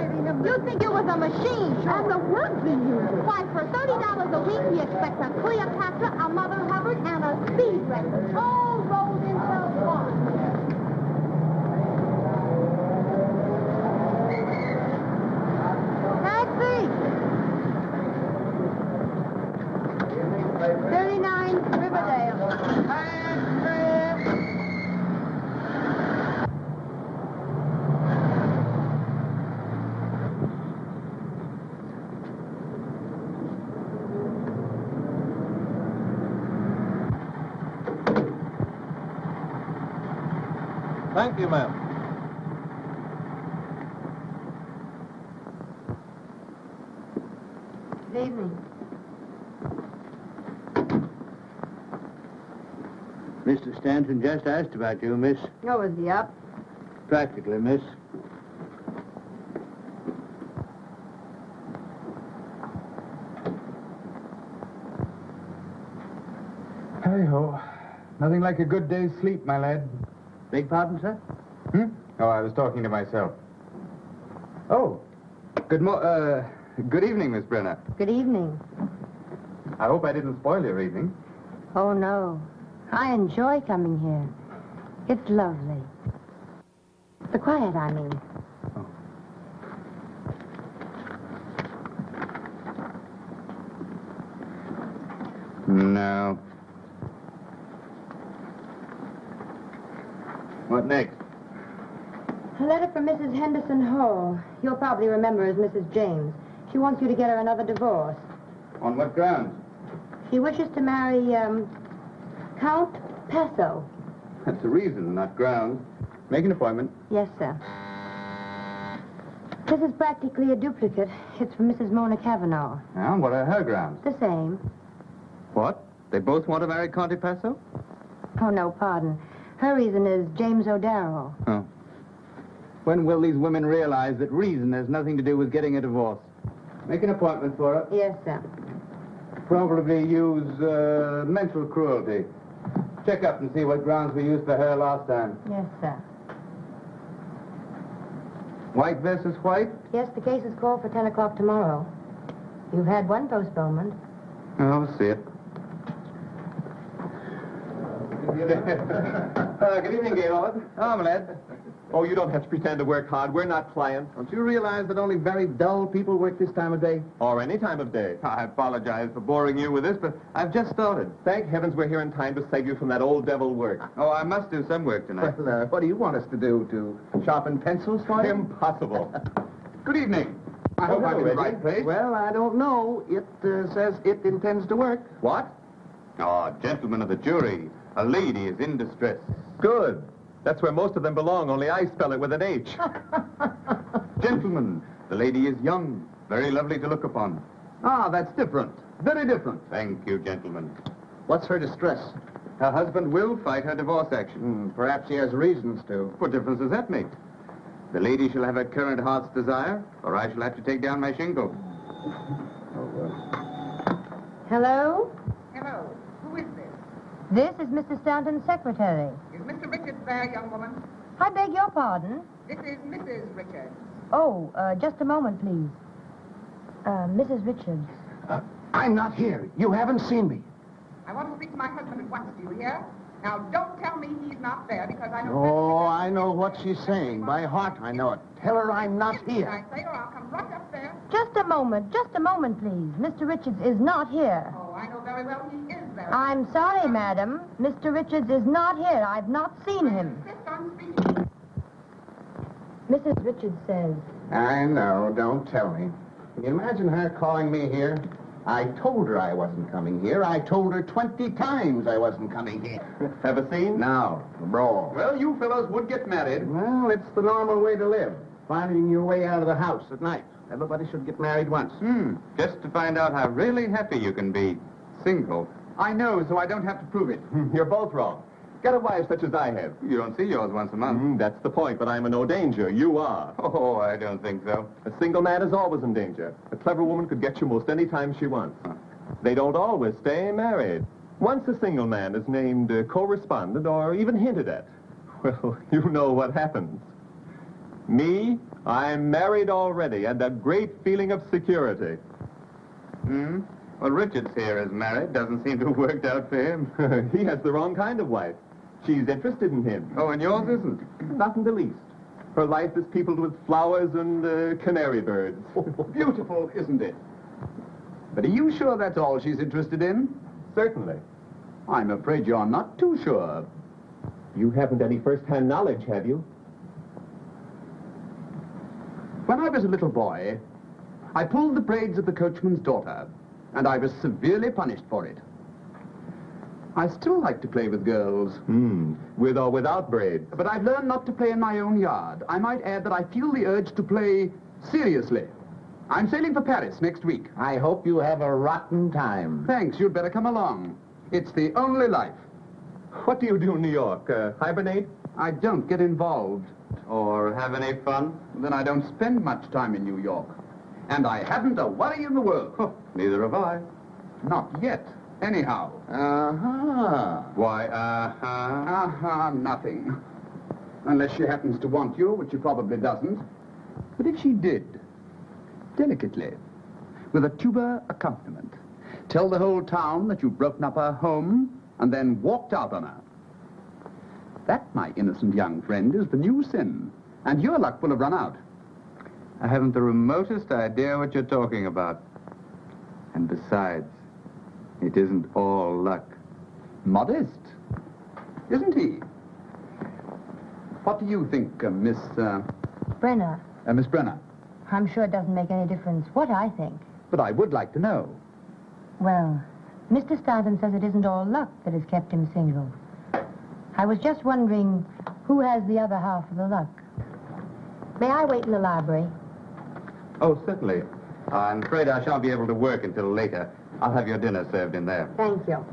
impersonating him. You think it was a machine, sure. And the words he used. Why, for $30 a week, we expect a Cleopatra, a Mother Hubbard, and a speed record, all rolled into one. Taxi! 39 Riverdale. Thank you, ma'am. Good evening. Mr. Stanton just asked about you, miss. Oh, is he up? Practically, miss. Hey-ho. Nothing like a good day's sleep, my lad. Beg pardon, sir? Oh, I was talking to myself. Oh, good evening, Miss Brenner. Good evening. I hope I didn't spoil your evening. Oh, no. I enjoy coming here. It's lovely. The quiet, I mean. No. What next? A letter from Mrs. Henderson Hall. You'll probably remember as Mrs. James. She wants you to get her another divorce. On what grounds? She wishes to marry, Count Passo. That's a reason, not grounds. Make an appointment. Yes, sir. This is practically a duplicate. It's from Mrs. Mona Cavanaugh. Now, what are her grounds? The same. What? They both want to marry Conte Passo? Oh, no, pardon. Her reason is James O'Darrow. Oh. When will these women realize that reason has nothing to do with getting a divorce? Make an appointment for her. Yes, sir. Probably use mental cruelty. Check up and see what grounds we used for her last time. Yes, sir. White versus white? Yes, the case is called for 10 o'clock tomorrow. You've had one postponement. Oh, we'll see it. Good evening, Gaylord. Oh, my lad. Oh, you don't have to pretend to work hard. We're not clients. Don't you realize that only very dull people work this time of day? Or any time of day. I apologize for boring you with this, but I've just started. Thank heavens we're here in time to save you from that old devil work. Oh, I must do some work tonight. Well, what do you want us to do? To sharpen pencils for you? Impossible. Good evening. I hope I'm in the right place. Well, I don't know. It says it intends to work. What? Oh, gentlemen of the jury, a lady is in distress. Good. That's where most of them belong, only I spell it with an H. Gentlemen, the lady is young, very lovely to look upon. Ah, that's different. Very different. Thank you, gentlemen. What's her distress? Her husband will fight her divorce action. Perhaps he has reasons to. What difference does that make? The lady shall have her current heart's desire, or I shall have to take down my shingle. Hello? Hello. Who is this? This is Mr. Stanton's secretary. Is Mr. Richards there, young woman? I beg your pardon. This is Mrs. Richards. Oh, just a moment, please. Mrs. Richards. I'm not here. You haven't seen me. I want to speak to my husband at once, do you hear? Now, don't tell me he's not there, because I know... Oh, I know what she's saying. By heart, I know it. Tell her I'm not here. I say, or I'll come right up there. Just a moment, please. Mr. Richards is not here. Oh, I know very well he is there. I'm sorry, madam. Mr. Richards is not here. I've not seen him. Insist on speaking. Mrs. Richards says... I know. Don't tell me. Can you imagine her calling me here? I told her I wasn't coming here. I told her 20 times I wasn't coming here. Have a scene? Now, the brawl. Well, you fellows would get married. Well, it's the normal way to live. Finding your way out of the house at night. Everybody should get married once. Just to find out how really happy you can be. Single. I know, so I don't have to prove it. You're both wrong. Get a wife such as I have. You don't see yours once a month. That's the point, but I'm in no danger. You are. Oh, I don't think so. A single man is always in danger. A clever woman could get you most any time she wants. They don't always stay married. Once a single man is named correspondent or even hinted at, well, you know what happens. Me, I'm married already, and a great feeling of security. Hmm? Well, Richards here is married. Doesn't seem to have worked out for him. He has the wrong kind of wife. She's interested in him. Oh, and yours isn't? Not in the least. Her life is peopled with flowers and canary birds. Beautiful, isn't it? But are you sure that's all she's interested in? Certainly. I'm afraid you're not too sure. You haven't any first-hand knowledge, have you? When I was a little boy, I pulled the braids of the coachman's daughter, and I was severely punished for it. I still like to play with girls, With or without braids. but I've learned not to play in my own yard. I might add that I feel the urge to play seriously. I'm sailing for Paris next week. I hope you have a rotten time. Thanks, you'd better come along. It's the only life. What do you do in New York? Hibernate? I don't get involved. Or have any fun? Then I don't spend much time in New York. And I haven't a worry in the world. Neither have I. Not yet, anyhow. Uh-huh. Why, Nothing. Unless she happens to want you, which she probably doesn't. But if she did, delicately, with a tuba accompaniment, tell the whole town that you've broken up her home and then walked out on her. That, my innocent young friend, is the new sin. And your luck will have run out. I haven't the remotest idea what you're talking about. And besides, it isn't all luck. Modest, isn't he? What do you think, Miss Brenner, Brenner? I'm sure it doesn't make any difference what I think. But I would like to know. Well, Mr. Stanton says it isn't all luck that has kept him single. I was just wondering who has the other half of the luck. May I wait in the library? Oh, certainly. I'm afraid I shan't be able to work until later. I'll have your dinner served in there. Thank you.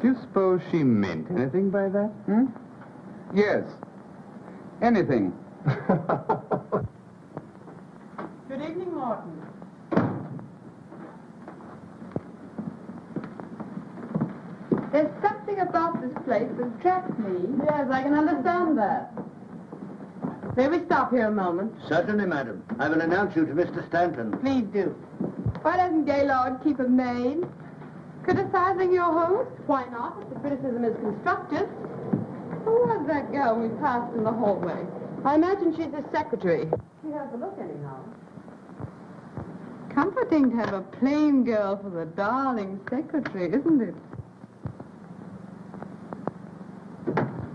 Do you suppose she meant anything by that? Yes. Anything. Good evening, Morton. There's something about this place that attracts me. Yes, I can understand that. May we stop here a moment? Certainly, madam. I will announce you to Mr. Stanton. Please do. Why doesn't Gaylord keep a maid? Criticizing your host? Why not, if the criticism is constructive? Who was that girl we passed in the hallway? I imagine she's his secretary. She has a look anyhow. Comforting to have a plain girl for the darling secretary, isn't it?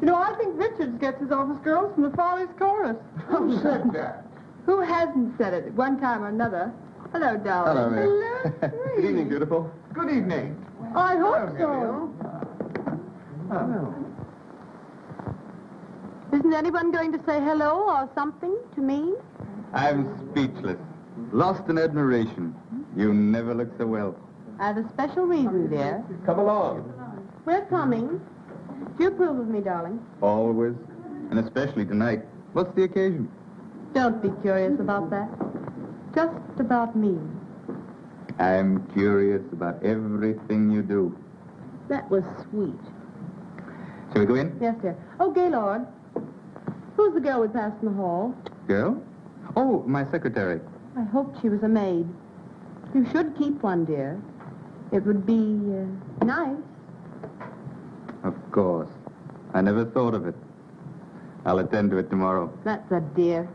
You know, I think Richards gets his office girls from the Follies Chorus. Who said that? Who hasn't said it at one time or another? Hello, darling. Hello, Mary. Hello, Good evening, beautiful. Good evening. I hope so. Isn't anyone going to say hello or something to me? I'm speechless. Lost in admiration. You never look so well. I have a special reason, dear. Come along. We're coming. Do you approve of me, darling? Always. And especially tonight. What's the occasion? Don't be curious about that. Just about me. I'm curious about everything you do. That was sweet. Shall we go in? Yes, dear. Oh, Gaylord. Who's the girl we passed in the hall? Girl? Oh, my secretary. I hoped she was a maid. You should keep one, dear. It would be nice. Of course. I never thought of it. I'll attend to it tomorrow. That's a dear.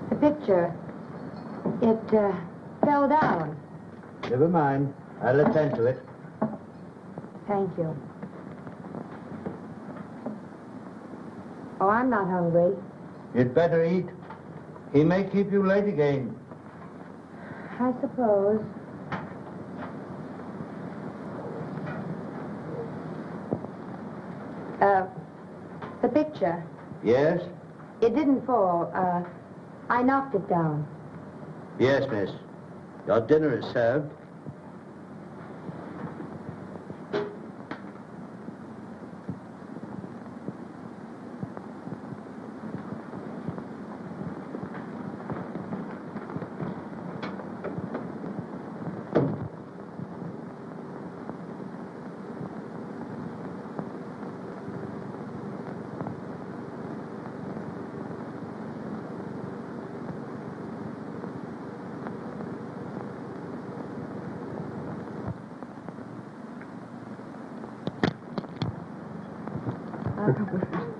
The picture, it fell down. Never mind. I'll attend to it. Thank you. Oh, I'm not hungry. You'd better eat. He may keep you late again. I suppose. The picture. Yes? It didn't fall. I knocked it down. Yes, miss. Your dinner is served.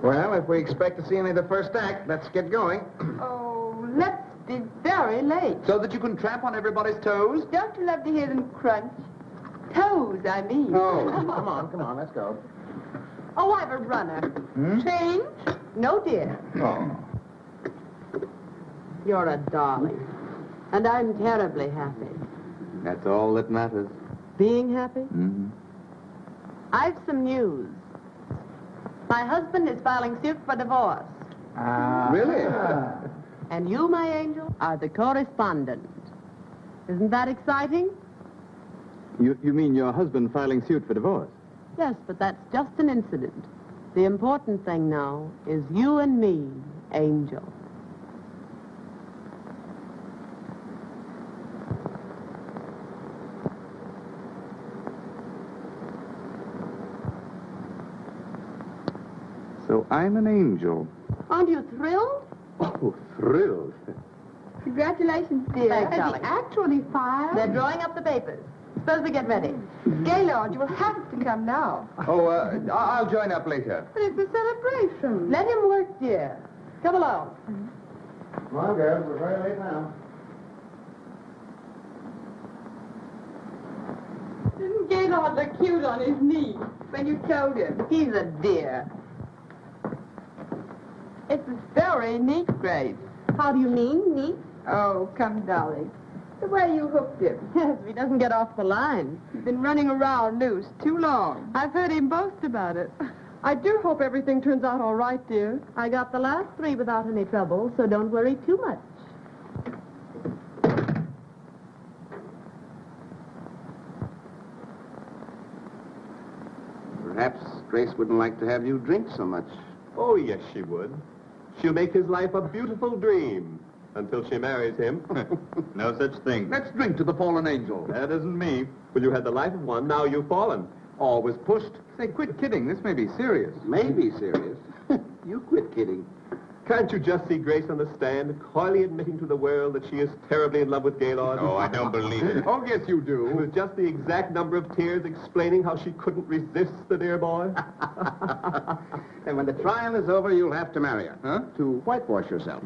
Well, if we expect to see only the first act, let's get going. Oh, let's be very late. So that you can tramp on everybody's toes? Don't you love to hear them crunch? Toes, I mean. Oh, come on, let's go. Oh, I've a runner. Change? No, dear. Oh. You're a darling. And I'm terribly happy. That's all that matters. Being happy? Mm-hmm. I've some news. My husband is filing suit for divorce. Really? And you, my angel, are the correspondent. Isn't that exciting? You mean your husband filing suit for divorce? Yes, but that's just an incident. The important thing now is you and me, Angel. So I'm an angel. Aren't you thrilled? Oh, thrilled. Congratulations, dear. Thanks, darling. Actually filed? They're drawing up the papers. Suppose we get ready. Gaylord, you will have to come now. Oh, I'll join up later. But it's a celebration. Let him work, dear. Come along. Come on, girls. We're very late now. Didn't Gaylord look cute on his knee when you told him? He's a dear. It's very neat, Grace. How do you mean, neat? Oh, come, darling. The way you hooked him. Yes, if he doesn't get off the line. He's been running around loose too long. I've heard him boast about it. I do hope everything turns out all right, dear. I got the last 3 without any trouble, so don't worry too much. Perhaps Grace wouldn't like to have you drink so much. Oh, yes, she would. She'll make his life a beautiful dream until she marries him. No such thing. Let's drink to the fallen angel. That isn't me. Well, you had the life of one, now you've fallen. Always pushed. Say, quit kidding. This may be serious. Maybe serious. You quit kidding. Can't you just see Grace on the stand, coyly admitting to the world that she is terribly in love with Gaylord? Oh, I don't believe it. Oh, yes, you do. With just the exact number of tears explaining how she couldn't resist the dear boy? And when the trial is over, you'll have to marry her. Huh? To whitewash yourself.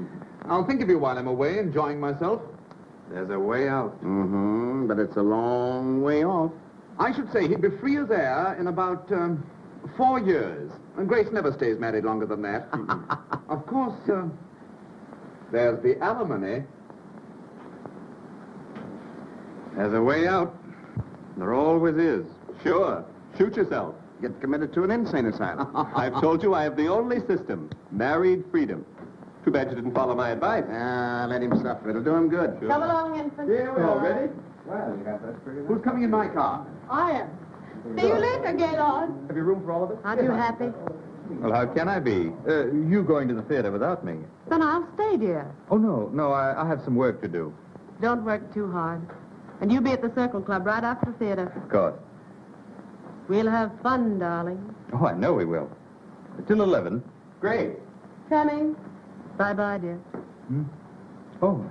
I'll think of you while I'm away, enjoying myself. There's a way out. Mm-hmm, but it's a long way off. I should say he'd be free as air in about 4 years. And Grace never stays married longer than that. Of course, there's the alimony. There's a way out. There always is. Sure. Shoot yourself. Get committed to an insane asylum. I've told you I have the only system. Married freedom. Too bad you didn't follow my advice. Let him suffer. It'll do him good. Sure. Come along, infant. Here we are. Ready? Well, you got that pretty Who's coming in my car? I am. See you later, Gaylord. Have you room for all of us? Aren't you happy? Well, how can I be? You going to the theater without me? Then I'll stay, dear. Oh, no, I have some work to do. Don't work too hard. And you be at the Circle Club right after the theater. Of course. We'll have fun, darling. Oh, I know we will. Till 11. Great. Coming. Bye-bye, dear. Oh.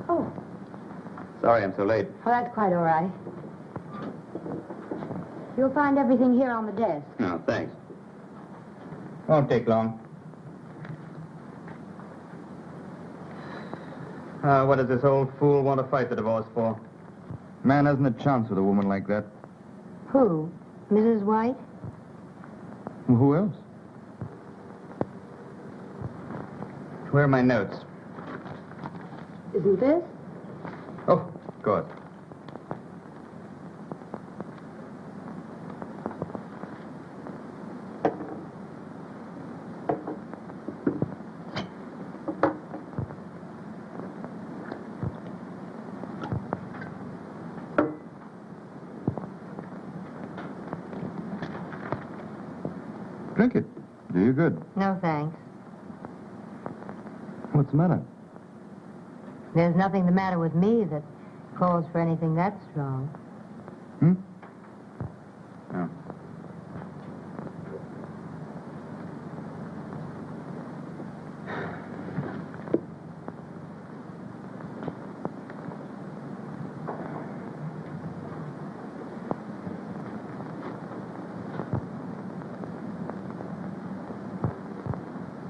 Oh, Sorry I'm so late. well, that's quite all right. You'll find everything here on the desk. No, thanks. Won't take long. What does this old fool want to fight the divorce for? Man hasn't a chance with a woman like that. Who? Mrs. White? Well, who else? Where are my notes? Isn't this? Oh, of course. Drink it. Do you good. No, thanks. What's the matter? There's nothing the matter with me that calls for anything that strong. Hmm? Oh.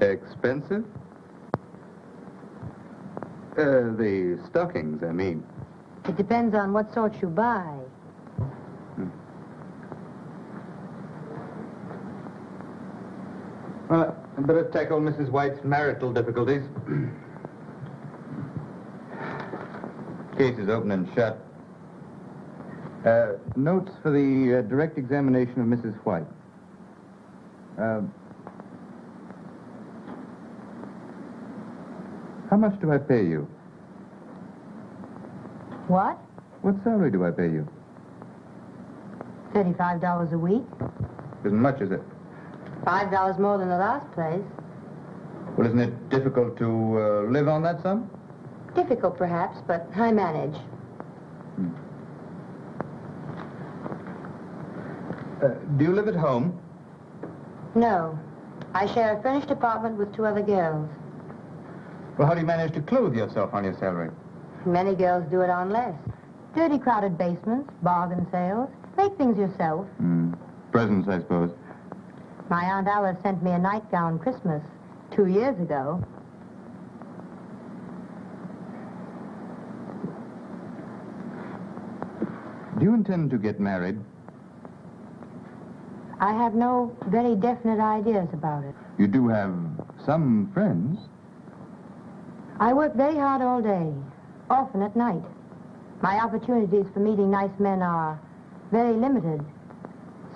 Expensive? The stockings, I mean. It depends on what sort you buy. Well, I'd better tackle Mrs. White's marital difficulties. Case is open and shut. Notes for the direct examination of Mrs. White. How much do I pay you? What? What salary do I pay you? $35 a week? Isn't much, is it? $5 more than the last place. Well, isn't it difficult to live on that sum? Difficult, perhaps, but I manage. Do you live at home? No. I share a furnished apartment with 2 other girls. Well, how do you manage to clothe yourself on your salary? Many girls do it on less. Dirty, crowded basements, bargain sales. Make things yourself. Presents, I suppose. My Aunt Alice sent me a nightgown Christmas 2 years ago. Do you intend to get married? I have no very definite ideas about it. You do have some friends. I work very hard all day, often at night. My opportunities for meeting nice men are very limited.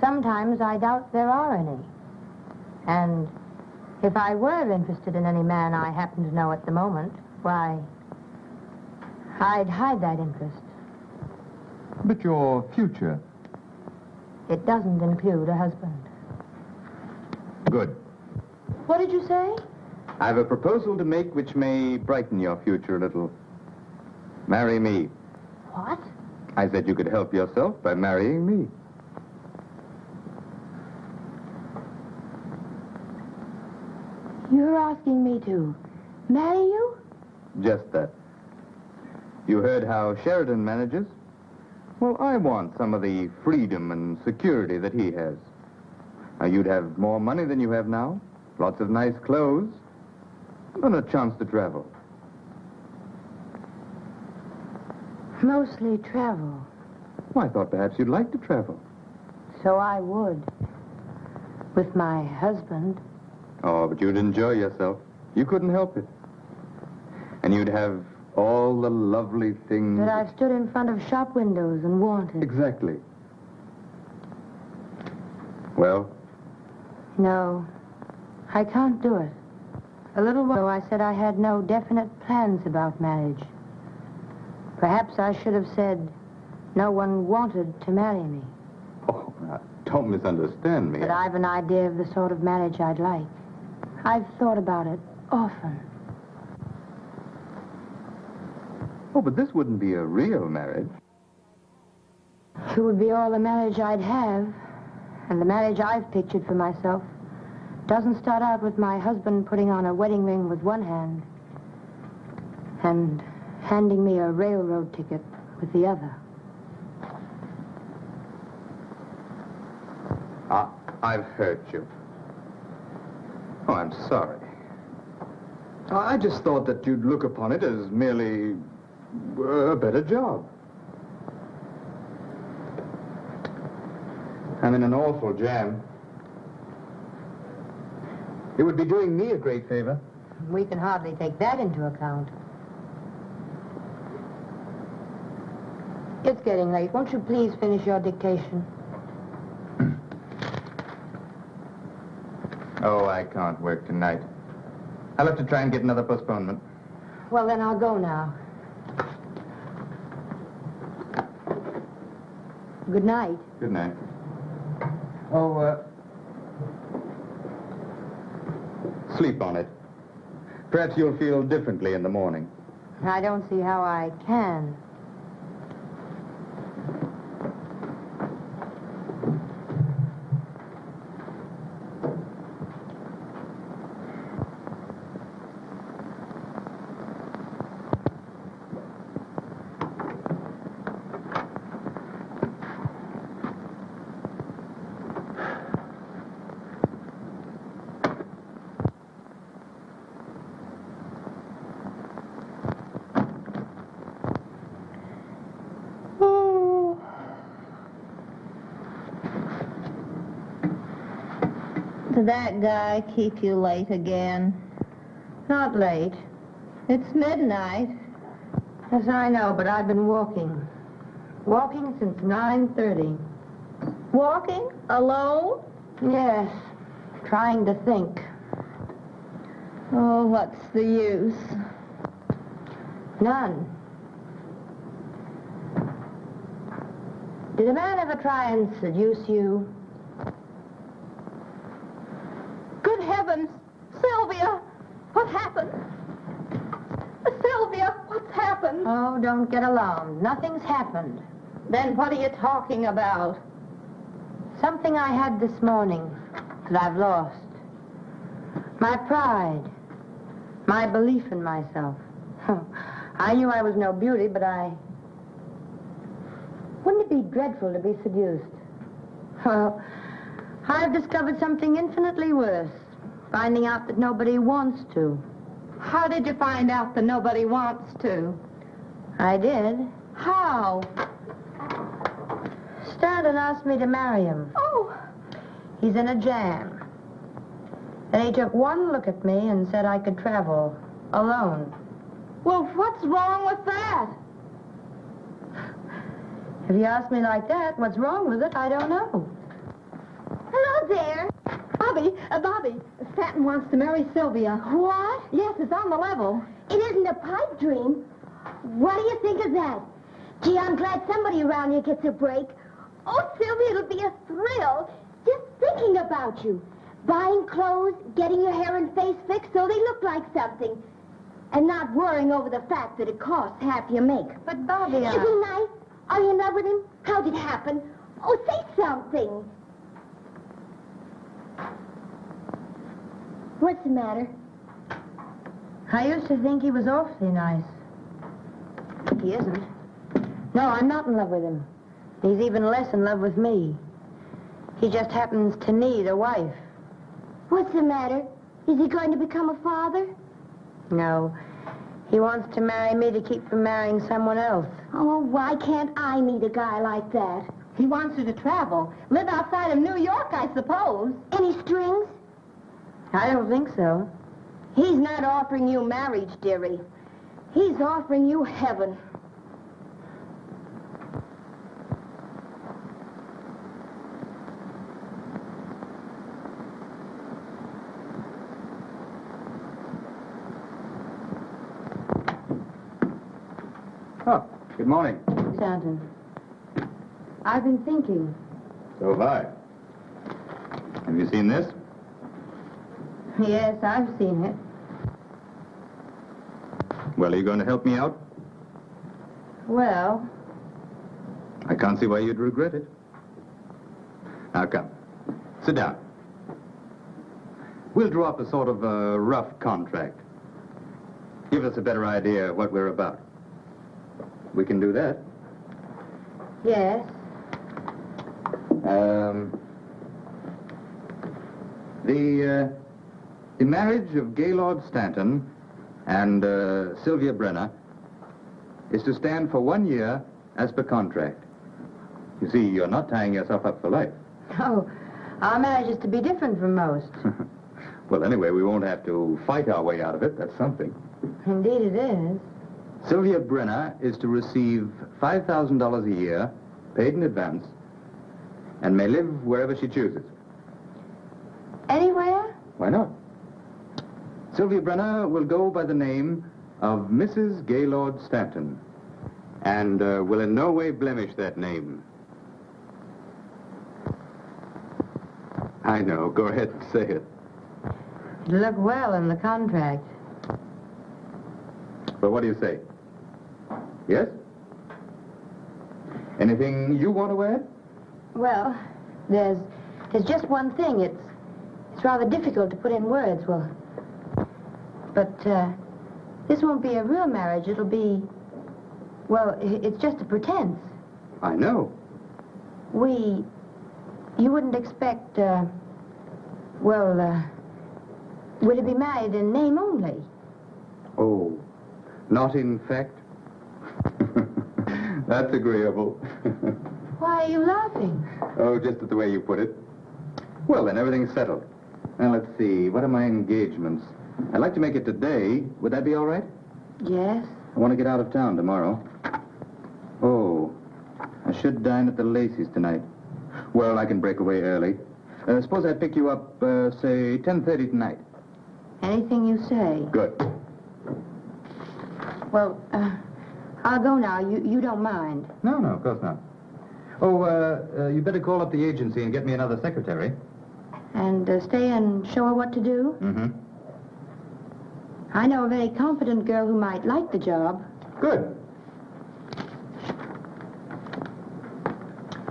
Sometimes I doubt there are any. And if I were interested in any man I happen to know at the moment, why, I'd hide that interest. But your future. It doesn't include a husband. Good. What did you say? I have a proposal to make which may brighten your future a little. Marry me. What? I said you could help yourself by marrying me. You're asking me to marry you? Just that. You heard how Sheridan manages? Well, I want some of the freedom and security that he has. Now, you'd have more money than you have now, lots of nice clothes, and a chance to travel. Mostly travel. Well, I thought perhaps you'd like to travel. So I would. With my husband. Oh, but you'd enjoy yourself. You couldn't help it. And you'd have all the lovely things... That I've stood in front of shop windows and wanted. Exactly. Well? No, I can't do it. A little while ago, I said I had no definite plans about marriage. Perhaps I should have said no one wanted to marry me. Oh, now, don't misunderstand me. But I've an idea of the sort of marriage I'd like. I've thought about it often. Oh, but this wouldn't be a real marriage. It would be all the marriage I'd have. And the marriage I've pictured for myself doesn't start out with my husband putting on a wedding ring with one hand and handing me a railroad ticket with the other. I've hurt you. Oh, I'm sorry. I just thought that you'd look upon it as merely a better job. I'm in an awful jam. It would be doing me a great favor. We can hardly take that into account. It's getting late. Won't you please finish your dictation? Oh, I can't work tonight. I'll have to try and get another postponement. Well, then I'll go now. Good night. Good night. Oh, sleep on it. Perhaps you'll feel differently in the morning. I don't see how I can. Did that guy keep you late again? Not late. It's midnight. Yes, I know, but I've been walking. Walking since 9:30. Walking? Alone? Yes, trying to think. Oh, what's the use? None. Did a man ever try and seduce you? Good heavens! Sylvia! What happened? Sylvia, what's happened? Oh, don't get alarmed. Nothing's happened. Then what are you talking about? Something I had this morning that I've lost. My pride. My belief in myself. I knew I was no beauty, but Wouldn't it be dreadful to be seduced? Well, I've discovered something infinitely worse. Finding out that nobody wants to. How did you find out that nobody wants to? I did. How? Stanton asked me to marry him. Oh, He's in a jam. And he took one look at me and said I could travel alone. well, what's wrong with that? If you ask me like that, what's wrong with it, I don't know. Hello there. Bobby, Stanton wants to marry Sylvia. What? Yes, it's on the level. It isn't a pipe dream. What do you think of that? Gee, I'm glad somebody around here gets a break. Oh, Sylvia, it'll be a thrill just thinking about you. Buying clothes, getting your hair and face fixed so they look like something. And not worrying over the fact that it costs half your make. But, Bobby, Isn't he nice? Are you in love with him? How'd it happen? Oh, say something. What's the matter? I used to think he was awfully nice. He isn't. No, I'm not in love with him. He's even less in love with me. He just happens to need a wife. What's the matter? Is he going to become a father? No. He wants to marry me to keep from marrying someone else. Oh, why can't I meet a guy like that? He wants you to travel. Live outside of New York, I suppose. Any strings? I don't think so. He's not offering you marriage, dearie. He's offering you heaven. Oh, good morning. Stanton, I've been thinking. So have I. Have you seen this? Yes, I've seen it. Well, are you going to help me out? Well, I can't see why you'd regret it. Now, come. Sit down. We'll draw up a sort of a rough contract. Give us a better idea of what we're about. We can do that. yes. The marriage of Gaylord Stanton and Sylvia Brenner is to stand for 1 year as per contract. You see, you're not tying yourself up for life. Oh, our marriage is to be different from most. Well, anyway, we won't have to fight our way out of it. That's something. Indeed it is. Sylvia Brenner is to receive $5,000 a year, paid in advance, and may live wherever she chooses. Anywhere? Why not? Sylvia Brenner will go by the name of Mrs. Gaylord Stanton, and will in no way blemish that name. I know. Go ahead and say it. It'll look well in the contract. But what do you say? Yes? Anything you want to add? Well, there's just one thing. It's rather difficult to put in words. But this won't be a real marriage. It'll be, well, it's just a pretense. I know. You wouldn't expect, we'll be married in name only. Oh, not in fact? That's agreeable. Why are you laughing? Oh, just at the way you put it. Well, then, everything's settled. Now, let's see. What are my engagements? I'd like to make it today. Would that be all right? Yes. I want to get out of town tomorrow. Oh, I should dine at the Lacey's tonight. Well, I can break away early. Suppose I pick you up, say, 10:30 tonight. Anything you say. Good. Well, I'll go now. You don't mind. No, of course not. Oh, you better call up the agency and get me another secretary. And stay and show her what to do? Mm-hmm. I know a very competent girl who might like the job. Good.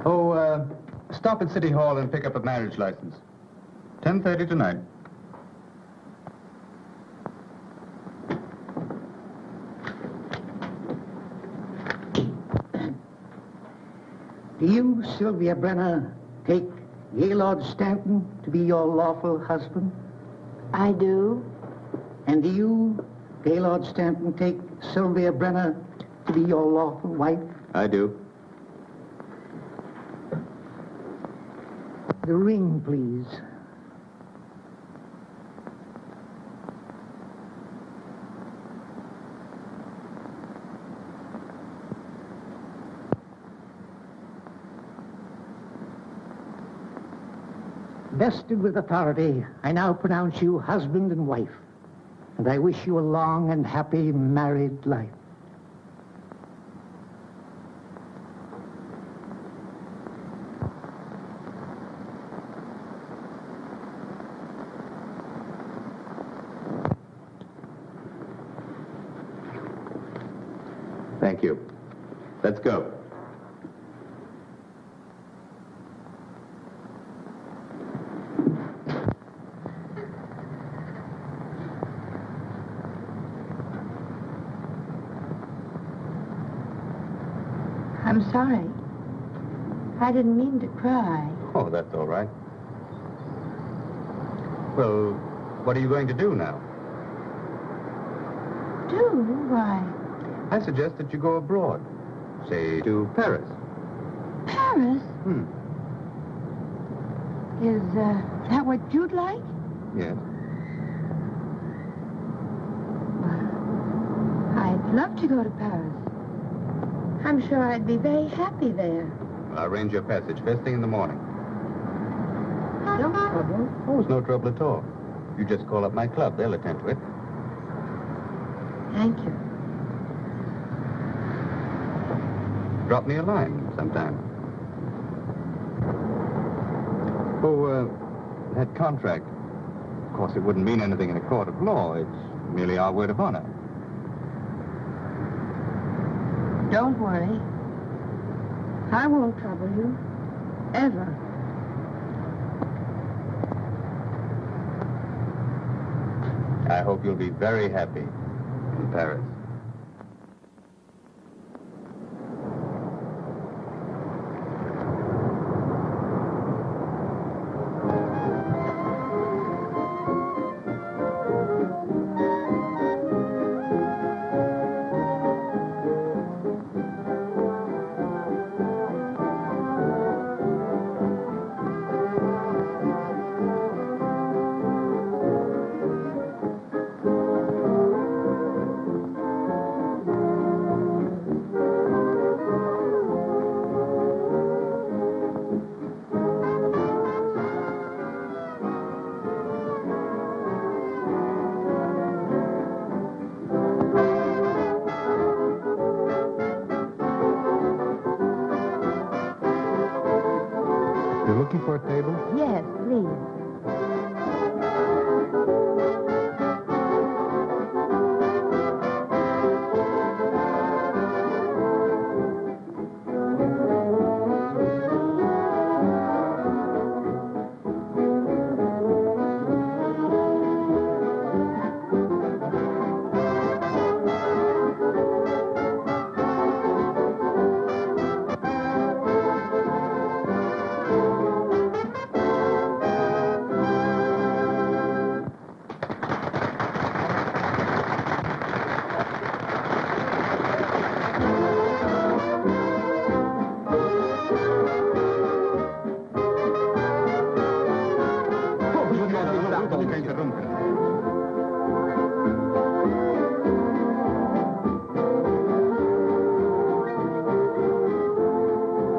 Oh, stop at City Hall and pick up a marriage license. 10:30 tonight. Do you, Sylvia Brenner, take Gaylord Stanton to be your lawful husband? I do. And do you, Gaylord Stanton, take Sylvia Brenner to be your lawful wife? I do. The ring, please. Vested with authority, I now pronounce you husband and wife, and I wish you a long and happy married life. Thank you. Let's go. I'm sorry. I didn't mean to cry. Oh, that's all right. Well, what are you going to do now? Do? Why? I suggest that you go abroad. Say, to Paris. Paris? Is that what you'd like? Yes. I'd love to go to Paris. I'm sure I'd be very happy there. I'll arrange your passage first thing in the morning. No trouble. Oh, it's no trouble at all. You just call up my club. They'll attend to it. Thank you. Drop me a line sometime. Oh, that contract. Of course, it wouldn't mean anything in a court of law. It's merely our word of honor. Don't worry. I won't trouble you. Ever. I hope you'll be very happy in Paris. You're looking for a table? Yes, please.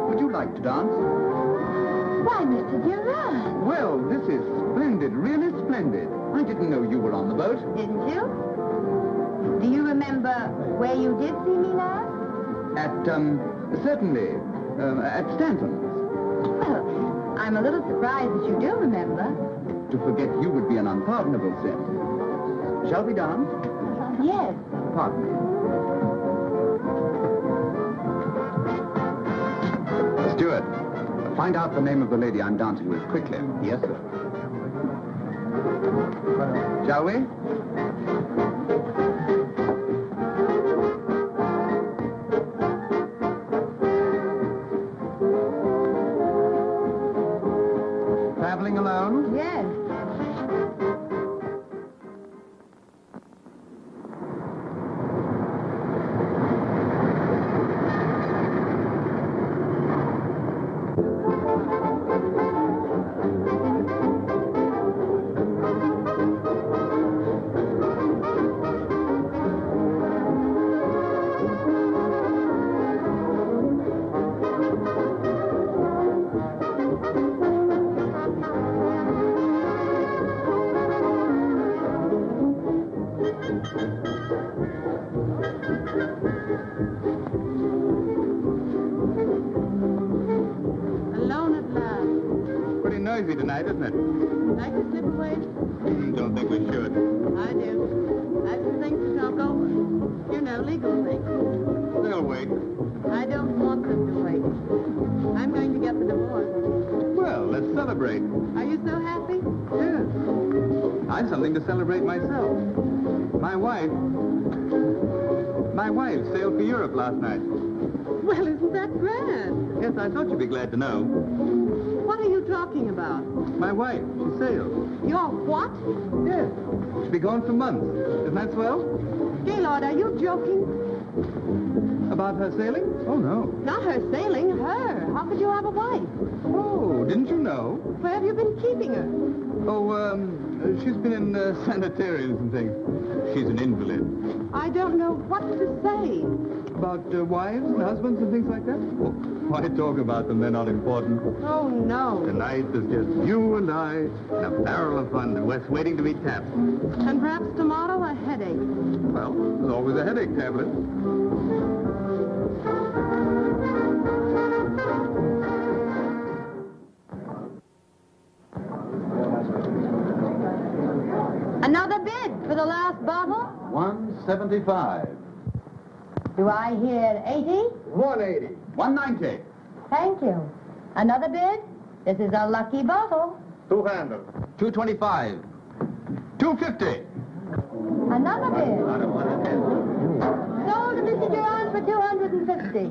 Would you like to dance? Why, Mr. Durand? Well, this is splendid, really splendid. I didn't know you were on the boat. Didn't you? Do you remember where you did see me last? Certainly, at Stanton's. Well, I'm a little surprised that you do remember. To forget you would be an unpardonable sin. Shall we dance? Yes. Pardon me. Steward, find out the name of the lady I'm dancing with quickly. Yes, sir. Shall we? Traveling alone? Yes. Alone at last. Pretty noisy tonight, isn't it? Like to slip away? Don't think we should. I do. I have some things to talk over. You know, legal things. They'll wait. I don't want them to wait. I'm going to get the divorce. Well, let's celebrate. Are you so happy? Yes. I've something to celebrate myself. My wife sailed for Europe last night. Well, isn't that grand? Yes, I thought you'd be glad to know. What are you talking about? My wife, she sailed. Your what? Yes. She'll be gone for months. Isn't that swell? Gaylord, are you joking? About her sailing? Oh, no. Not her sailing, her. How could you have a wife? Oh, didn't you know? Where have you been keeping her? Oh, she's been in sanitariums and things. She's an invalid. I don't know what to say. About wives and husbands and things like that? Oh, why talk about them? They're not important. Oh, no. Tonight there's just you and I and a barrel of fun and West waiting to be tapped. And perhaps tomorrow a headache. Well, there's always a headache tablet. Another bid for the last bottle? 175. Do I hear 80? 180. 190. Thank you. Another bid? This is a lucky bottle. 200. 225. 250. Another bid. Sold to Mr. Durand for 250.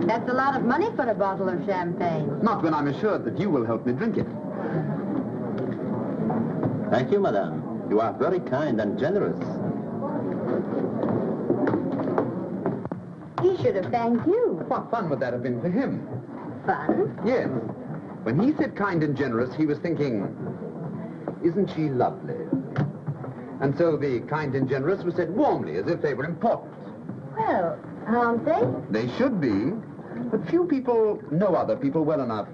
That's a lot of money for a bottle of champagne. Not when I'm assured that you will help me drink it. Thank you, madame. You are very kind and generous. He should have thanked you. What fun would that have been for him? Fun? Yes. When he said kind and generous, he was thinking, isn't she lovely? And so the kind and generous was said warmly, as if they were important. Well, aren't they? They should be, but few people know other people well enough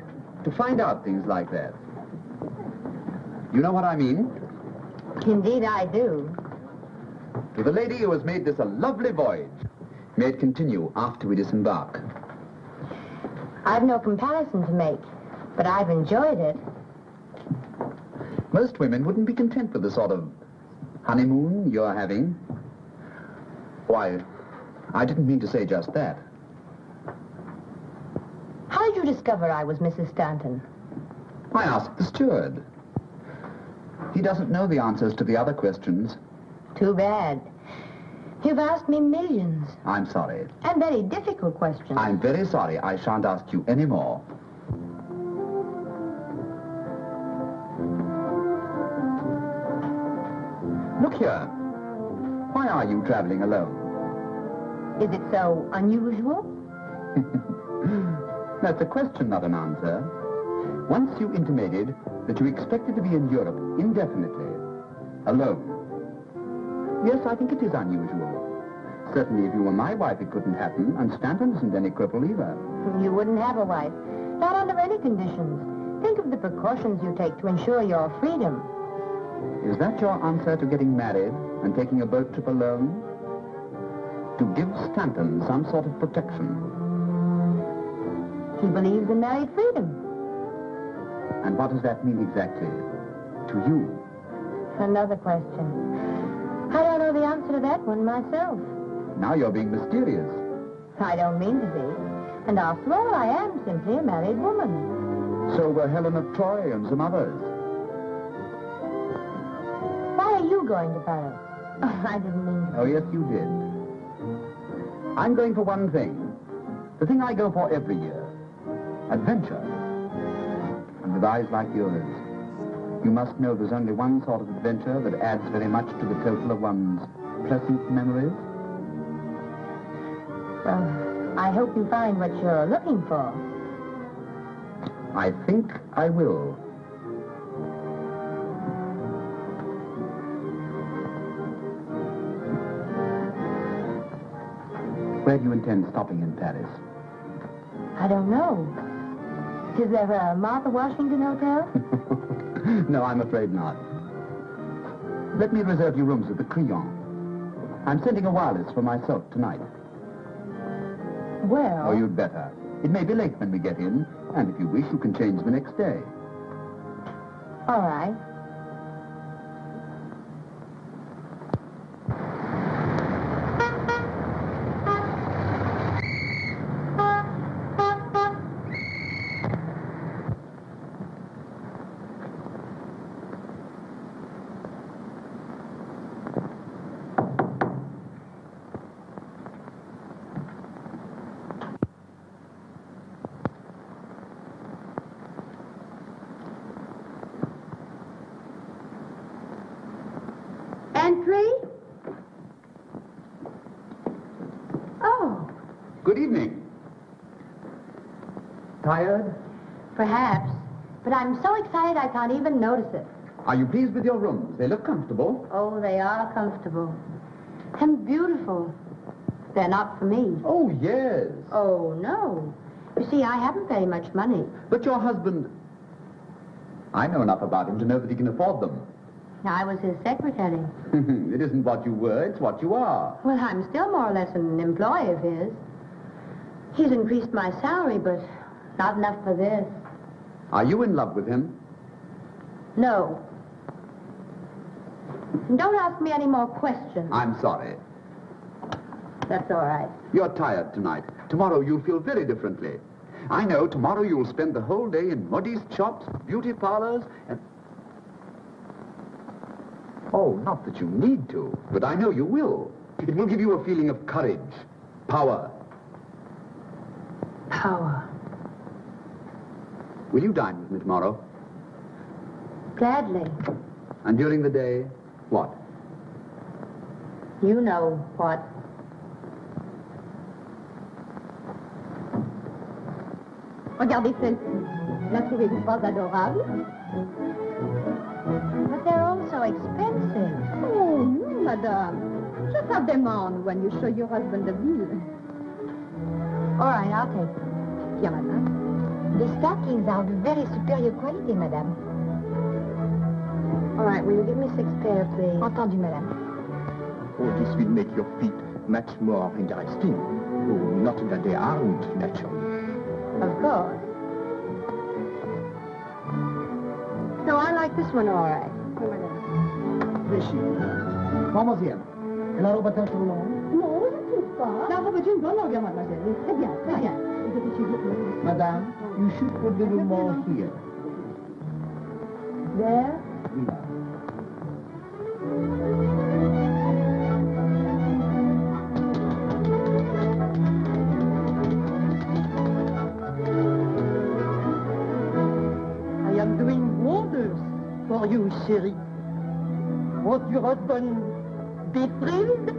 to find out things like that. You know what I mean? Indeed I do. to the lady who has made this a lovely voyage. May it continue after we disembark. I've no comparison to make, but I've enjoyed it. Most women wouldn't be content with the sort of honeymoon you're having. Why, I didn't mean to say just that. How did you discover I was Mrs. Stanton? I asked the steward. He doesn't know the answers to the other questions. Too bad. You've asked me millions, I'm sorry. and very difficult questions. I'm very sorry. I shan't ask you any more. Look here. Why are you traveling alone? Is it so unusual? That's a question, not an answer. Once you intimated that you expected to be in Europe indefinitely, alone. Yes, I think it is unusual. Certainly, if you were my wife, it couldn't happen, and Stanton isn't any cripple either. You wouldn't have a wife. Not under any conditions. Think of the precautions you take to ensure your freedom. Is that your answer to getting married and taking a boat trip alone? To give Stanton some sort of protection. He believes in married freedom. And what does that mean exactly to you? Another question. I don't know the answer to that one myself. Now you're being mysterious. I don't mean to be. And after all, I am simply a married woman. So were Helen of Troy and some others. Why are you going to Paris? Oh, I didn't mean to. Oh, yes, you did. I'm going for one thing. The thing I go for every year. Adventure. And with eyes like yours, you must know there's only one sort of adventure that adds very much to the total of one's pleasant memories. Well, I hope you find what you're looking for. I think I will. Where do you intend stopping in Paris? I don't know. Is there a Martha Washington Hotel? No, I'm afraid not. Let me reserve you rooms at the Crillon. I'm sending a wireless for myself tonight. Well... Oh, you'd better. It may be late when we get in, and if you wish, you can change the next day. All right. Entry? Oh, Good evening. Tired? Perhaps. But I'm so excited I can't even notice it. Are you pleased with your rooms? They look comfortable. Oh, they are comfortable. And beautiful. They're not for me. Oh, yes. Oh, no. You see, I haven't very much money. But your husband... I know enough about him to know that he can afford them. I was his secretary. It isn't what you were, it's what you are. Well, I'm still more or less an employee of his. He's increased my salary, but not enough for this. Are you in love with him? No. And don't ask me any more questions. I'm sorry. That's all right. You're tired tonight. Tomorrow you'll feel very differently. I know tomorrow you'll spend the whole day in modiste shops, beauty parlors, and... Oh, not that you need to, but I know you will. It will give you a feeling of courage, power. Power. Will you dine with me tomorrow? Gladly. And during the day, what? You know what. Regardez celle-ci. La trouvez-vous pas adorable? But they're all so expensive. Oh, no, madame. Just have them on when you show your husband the bill. All right, I'll take them. Bien, madame. The stockings are of very superior quality, madame. All right, will you give me 6 pairs, please? Entendu, madame. Oh, it This will make your feet much more interesting. Oh, not that they aren't, naturally. Of course. So I like this one all right. Rishi, vamos bien. Et la robe tâche longue? Non, je ne trouve pas. La robe est une bonne longueur, mademoiselle. Très bien, très bien. Madame, you should put a little more here. There? I am doing wonders for you, chérie. Won't your husband be thrilled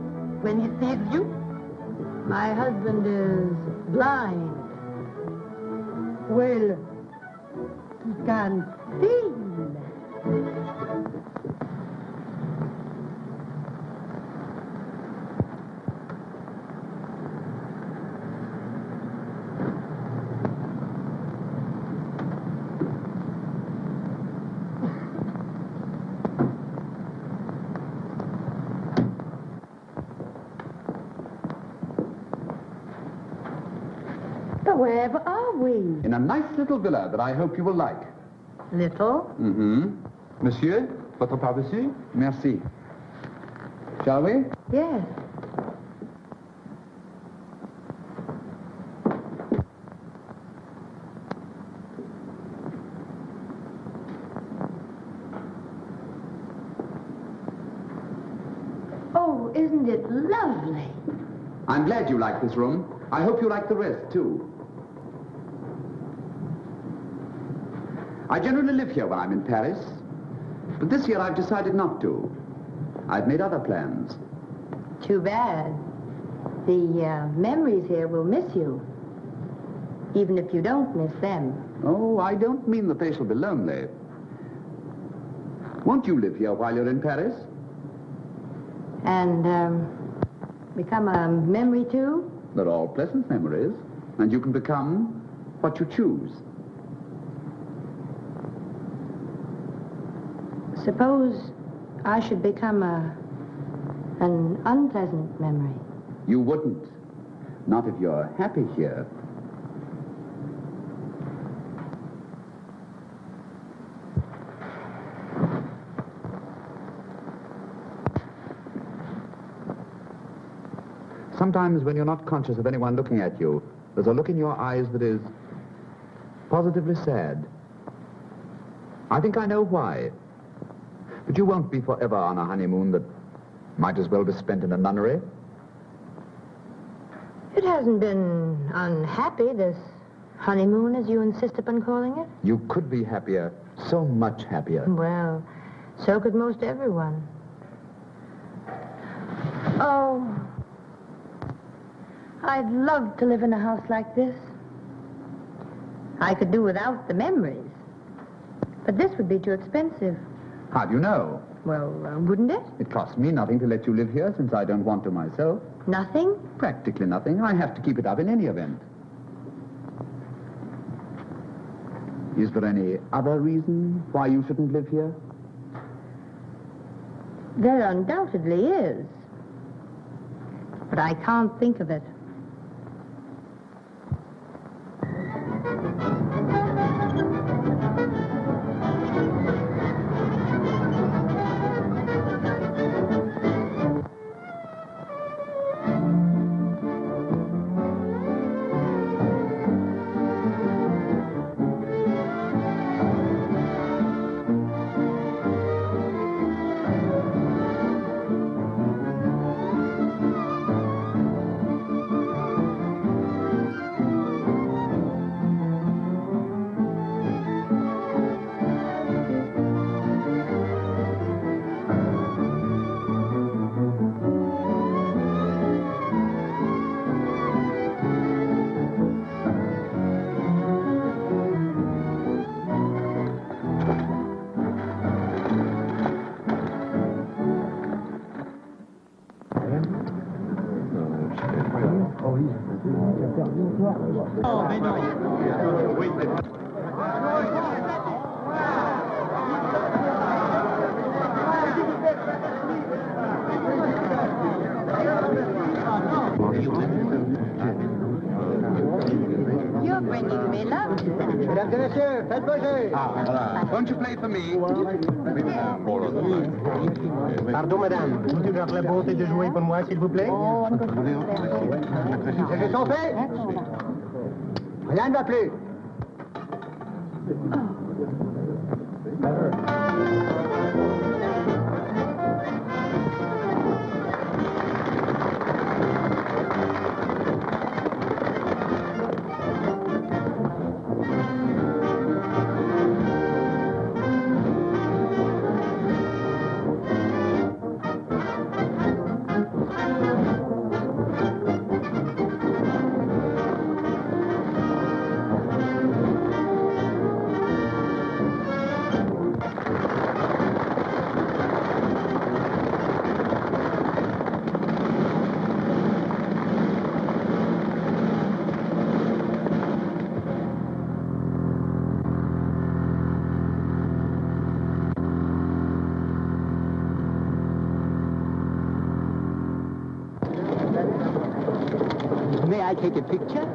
when he sees you? My husband is blind. Well, he can feel. But wherever are we? In a nice little villa that I hope you will like. Little? Mm-hmm. Monsieur, votre pardessus? Merci. Shall we? Yes. Oh, isn't it lovely? I'm glad you like this room. I hope you like the rest, too. I generally live here when I'm in Paris, but this year I've decided not to. I've made other plans. Too bad. The memories here will miss you, even if you don't miss them. Oh, I don't mean that they shall be lonely. Won't you live here while you're in Paris? And become a memory, too? They're all pleasant memories, and you can become what you choose. Suppose I should become an unpleasant memory. You wouldn't. Not if you're happy here. Sometimes when you're not conscious of anyone looking at you, there's a look in your eyes that is positively sad. I think I know why. But you won't be forever on a honeymoon that might as well be spent in a nunnery. It hasn't been unhappy, this honeymoon, as you insist upon calling it. You could be happier, so much happier. Well, so could most everyone. Oh, I'd love to live in a house like this. I could do without the memories. But this would be too expensive. How do you know? Well, wouldn't it? It costs me nothing to let you live here since I don't want to myself. Nothing? Practically nothing. I have to keep it up in any event. Is there any other reason why you shouldn't live here? There undoubtedly is. But I can't think of it. bringing me love to that. Mesdames et messieurs, faites bouger. Won't you play for me? Pardon, madame. Vous avez la bonté de jouer pour moi, s'il vous plaît? Les jeux sont faits. Rien ne va plus. May I take a picture?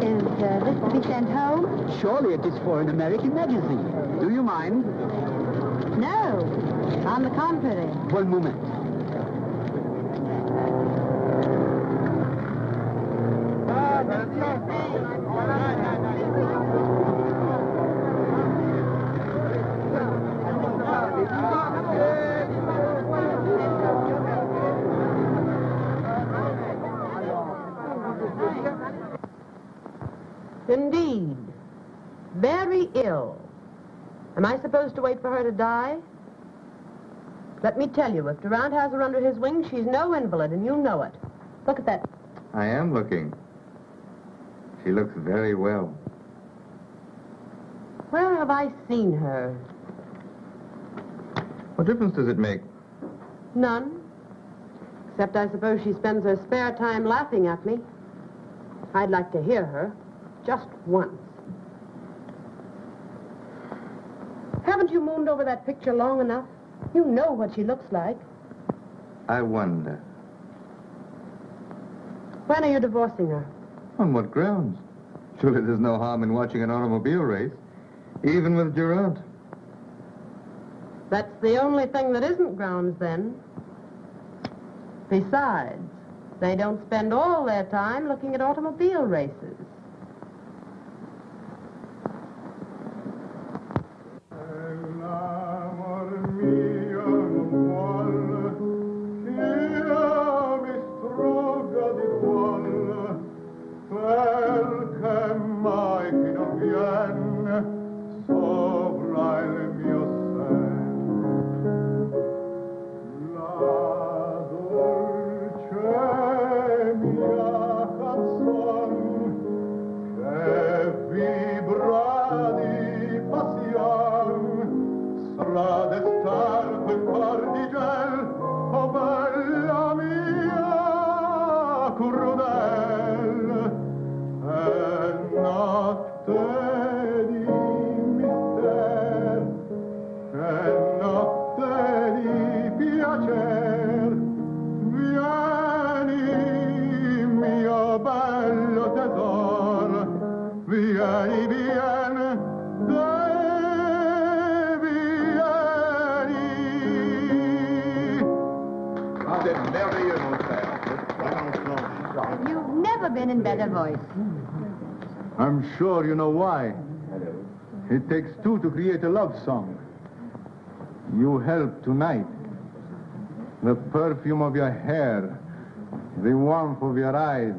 Is this to be sent home? Surely it is for an American magazine. Do you mind? No. On the contrary. One moment. Indeed. Very ill. Am I supposed to wait for her to die? Let me tell you, if Durant has her under his wing, she's no invalid, and you know it. Look at that. I am looking. She looks very well. Where have I seen her? What difference does it make? None. Except I suppose she spends her spare time laughing at me. I'd like to hear her. Just once. Haven't you mooned over that picture long enough? You know what she looks like. I wonder. When are you divorcing her? On what grounds? Surely there's no harm in watching an automobile race, even with Durant. That's the only thing that isn't grounds, then. Besides, they don't spend all their time looking at automobile races. You've never been in better voice. I'm sure you know why. It takes two to create a love song. You help tonight. The perfume of your hair, the warmth of your eyes,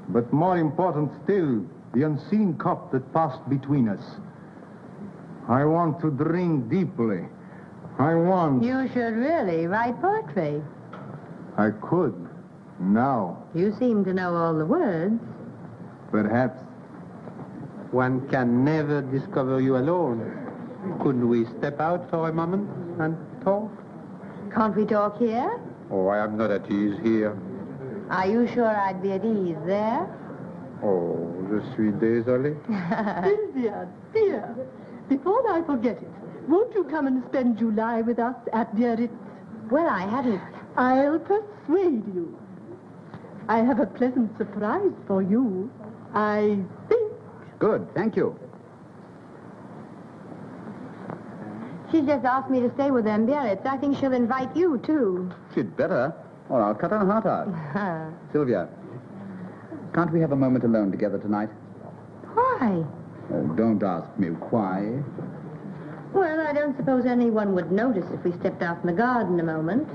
but more important still, the unseen cup that passed between us. I want to drink deeply. I want... You should really write poetry. I could, now. You seem to know all the words. Perhaps. One can never discover you alone. Couldn't we step out for a moment and talk? Can't we talk here? Oh, I am not at ease here. Are you sure I'd be at ease there? Oh, je suis désolé. Sylvia, dear, before I forget it, won't you come and spend July with us at Biarritz? Well, I hadn't... I'll persuade you. I have a pleasant surprise for you. I think. Good, thank you. She just asked me to stay with them Biarritz. I think she'll invite you, too. She'd better, or I'll cut her heart out. Sylvia, can't we have a moment alone together tonight? Why? Oh, don't ask me why. Well, I don't suppose anyone would notice if we stepped out in the garden a moment.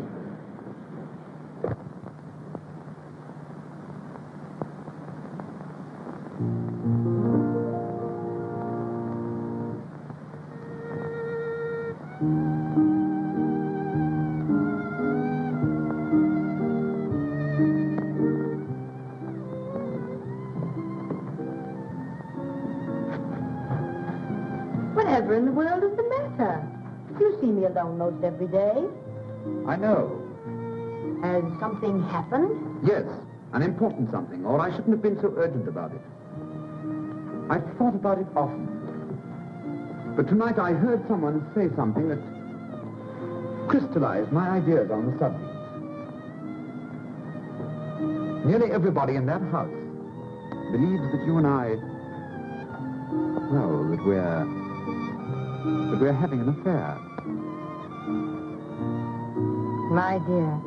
Whatever in the world is the matter? You see me alone most every day. I know. Has something happened? Yes, an important something, or I shouldn't have been so urgent about it. I've thought about it often. But tonight I heard someone say something that crystallized my ideas on the subject. Nearly everybody in that house believes that you and I, well, that we're having an affair. My dear.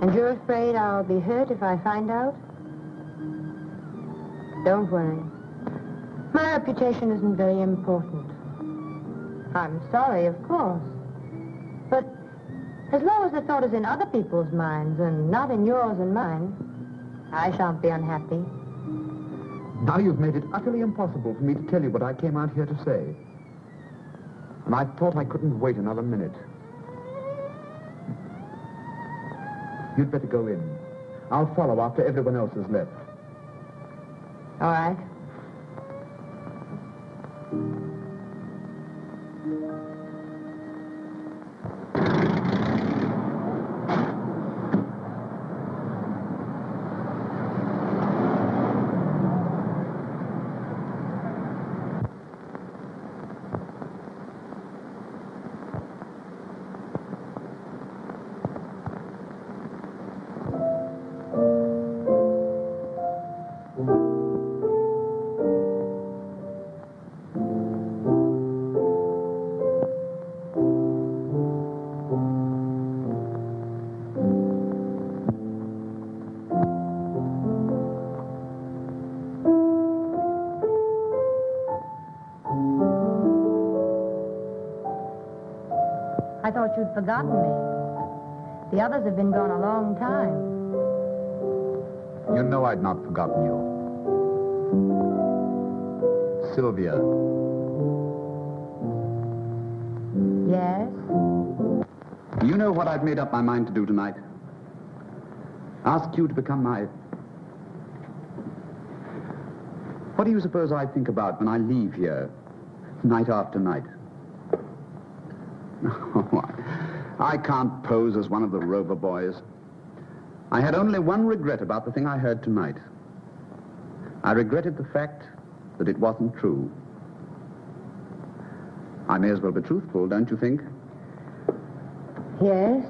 And you're afraid I'll be hurt if I find out? Don't worry. My reputation isn't very important. I'm sorry, of course. But as long as the thought is in other people's minds and not in yours and mine, I shan't be unhappy. Now you've made it utterly impossible for me to tell you what I came out here to say. And I thought I couldn't wait another minute. You'd better go in. I'll follow after everyone else has left. All right. I thought you'd forgotten me. The others have been gone a long time. You know I'd not forgotten you. Sylvia. Yes? You know what I've made up my mind to do tonight? Ask you to become my... What do you suppose I think about when I leave here, night after night? I can't pose as one of the Rover boys. I had only one regret about the thing I heard tonight. I regretted the fact that it wasn't true. I may as well be truthful, don't you think? Yes?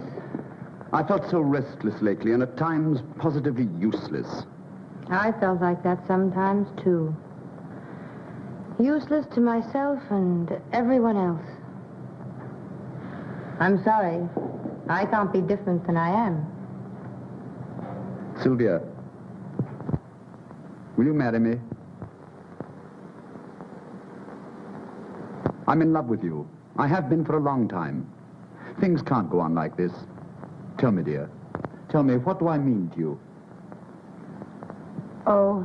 I felt so restless lately and at times positively useless. I felt like that sometimes, too. Useless to myself and everyone else. I'm sorry. I can't be different than I am. Sylvia, will you marry me? I'm in love with you. I have been for a long time. Things can't go on like this. Tell me, dear. Tell me, what do I mean to you? Oh,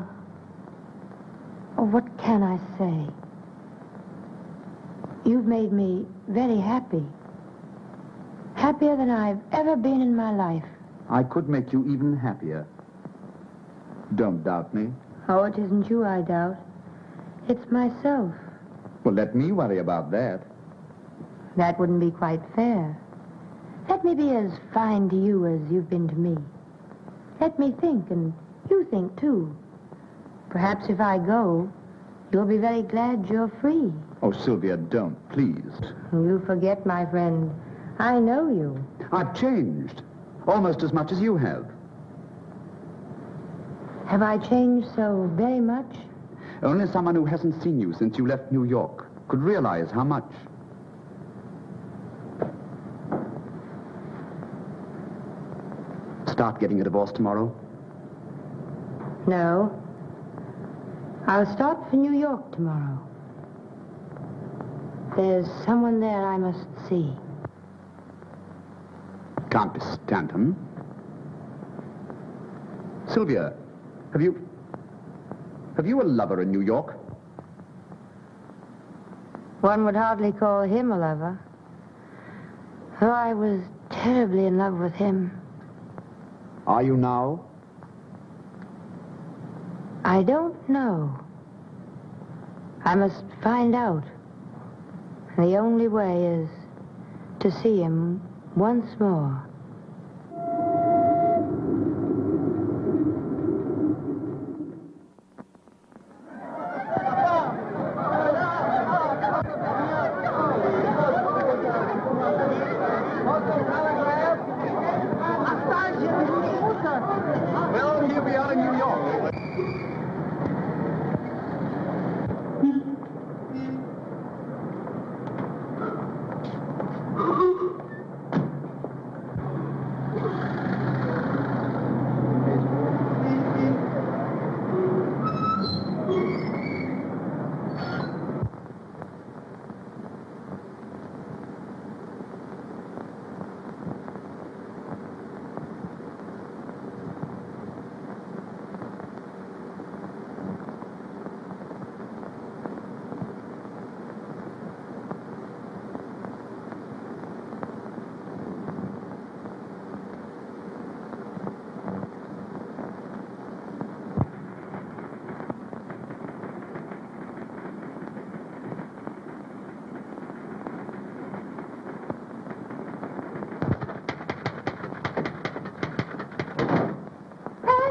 what can I say? You've made me very happy. Happier than I've ever been in my life. I could make you even happier. Don't doubt me. Oh, it isn't you I doubt. It's myself. Well, let me worry about that. That wouldn't be quite fair. Let me be as fine to you as you've been to me. Let me think, and you think, too. Perhaps if I go, you'll be very glad you're free. Oh, Sylvia, don't, please. You forget, my friend. I know you. I've changed. Almost as much as you have. Have I changed so very much? Only someone who hasn't seen you since you left New York could realize how much. Start getting a divorce tomorrow? No. I'll start for New York tomorrow. There's someone there I must see. Countess Stanton? Sylvia, have you a lover in New York? One would hardly call him a lover. Though I was terribly in love with him. Are you now? I don't know. I must find out. The only way is to see him once more. Well, here we are in New York.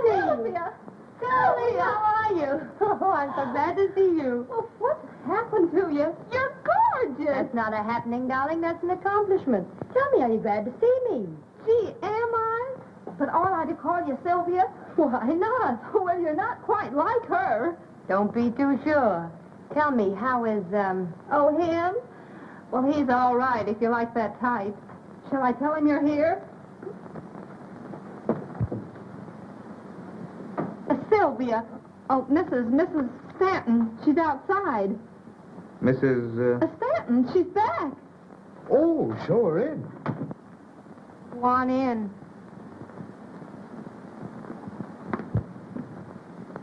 Sylvia! Sylvia, how are you? Oh, I'm so glad to see you. Well, what's happened to you? You're gorgeous. That's not a happening, darling. That's an accomplishment. Tell me, are you glad to see me? Gee, am I? But ought I to call you Sylvia? Why not? Well, you're not quite like her. Don't be too sure. Tell me, how is, Oh, him? Well, he's all right if you like that type. Shall I tell him you're here? Sylvia. Oh, Mrs. Stanton. She's outside. Mrs. Stanton, she's back. Oh, show her in. Go on in.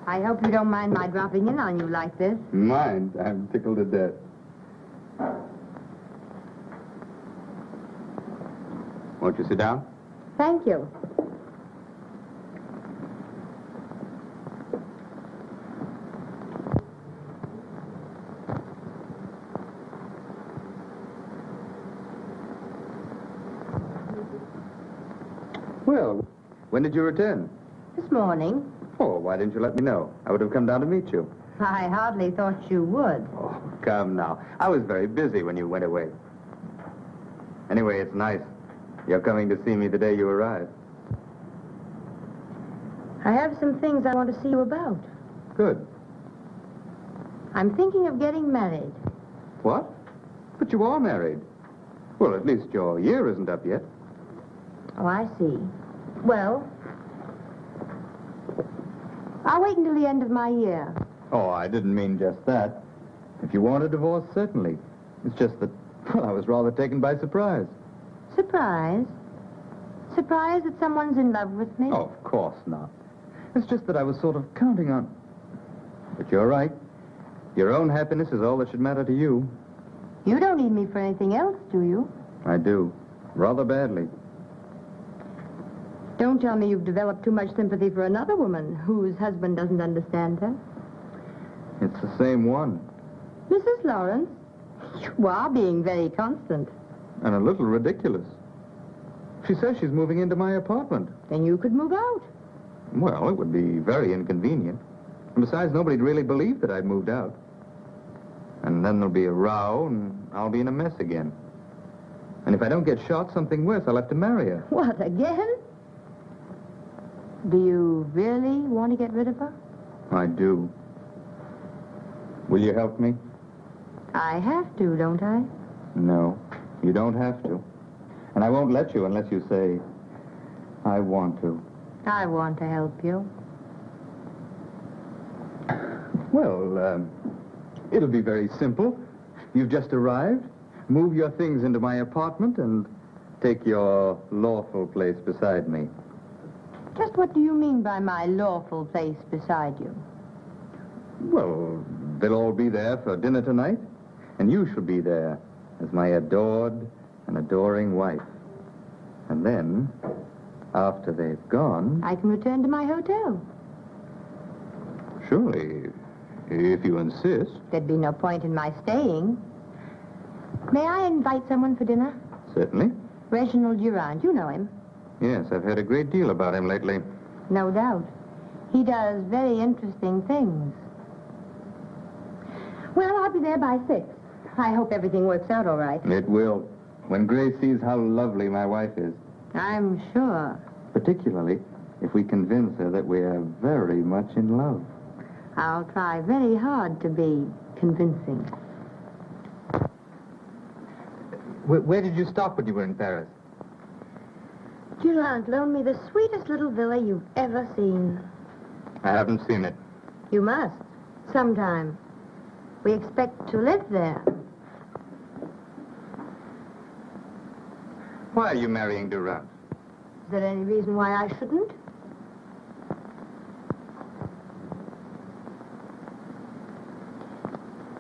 I hope you don't mind my dropping in on you like this. Mind? I'm tickled to death. Won't you sit down? Thank you. Well, when did you return? This morning. Oh, why didn't you let me know? I would have come down to meet you. I hardly thought you would. Oh, come now. I was very busy when you went away. Anyway, it's nice. You're coming to see me the day you arrive. I have some things I want to see you about. Good. I'm thinking of getting married. What? But you are married. Well, at least your year isn't up yet. Oh, I see. Well, I'll wait until the end of my year. Oh, I didn't mean just that. If you want a divorce, certainly. It's just that, well, I was rather taken by surprise. Surprise? Surprise that someone's in love with me? Oh, of course not. It's just that I was sort of counting on... But you're right. Your own happiness is all that should matter to you. You don't need me for anything else, do you? I do. Rather badly. Don't tell me you've developed too much sympathy for another woman whose husband doesn't understand her. It's the same one. Mrs. Lawrence, you are being very constant. And a little ridiculous. She says she's moving into my apartment. Then you could move out. Well, it would be very inconvenient. And besides, nobody'd really believe that I'd moved out. And then there'll be a row, and I'll be in a mess again. And if I don't get shot, something worse, I'll have to marry her. What, again? Do you really want to get rid of her? I do. Will you help me? I have to, don't I? No, you don't have to. And I won't let you unless you say, I want to. I want to help you. Well, it'll be very simple. You've just arrived. Move your things into my apartment and take your lawful place beside me. Just what do you mean by my lawful place beside you? Well, they'll all be there for dinner tonight, and you shall be there as my adored and adoring wife. And then, after they've gone... I can return to my hotel. Surely, if you insist. There'd be no point in my staying. May I invite someone for dinner? Certainly. Reginald Durand, you know him. Yes, I've heard a great deal about him lately. No doubt. He does very interesting things. Well, I'll be there by 6. I hope everything works out all right. It will, when Grace sees how lovely my wife is. I'm sure. Particularly if we convince her that we are very much in love. I'll try very hard to be convincing. Where did you stop when you were in Paris? Durand loaned me the sweetest little villa you've ever seen. I haven't seen it. You must. Sometime. We expect to live there. Why are you marrying Durand? Is there any reason why I shouldn't?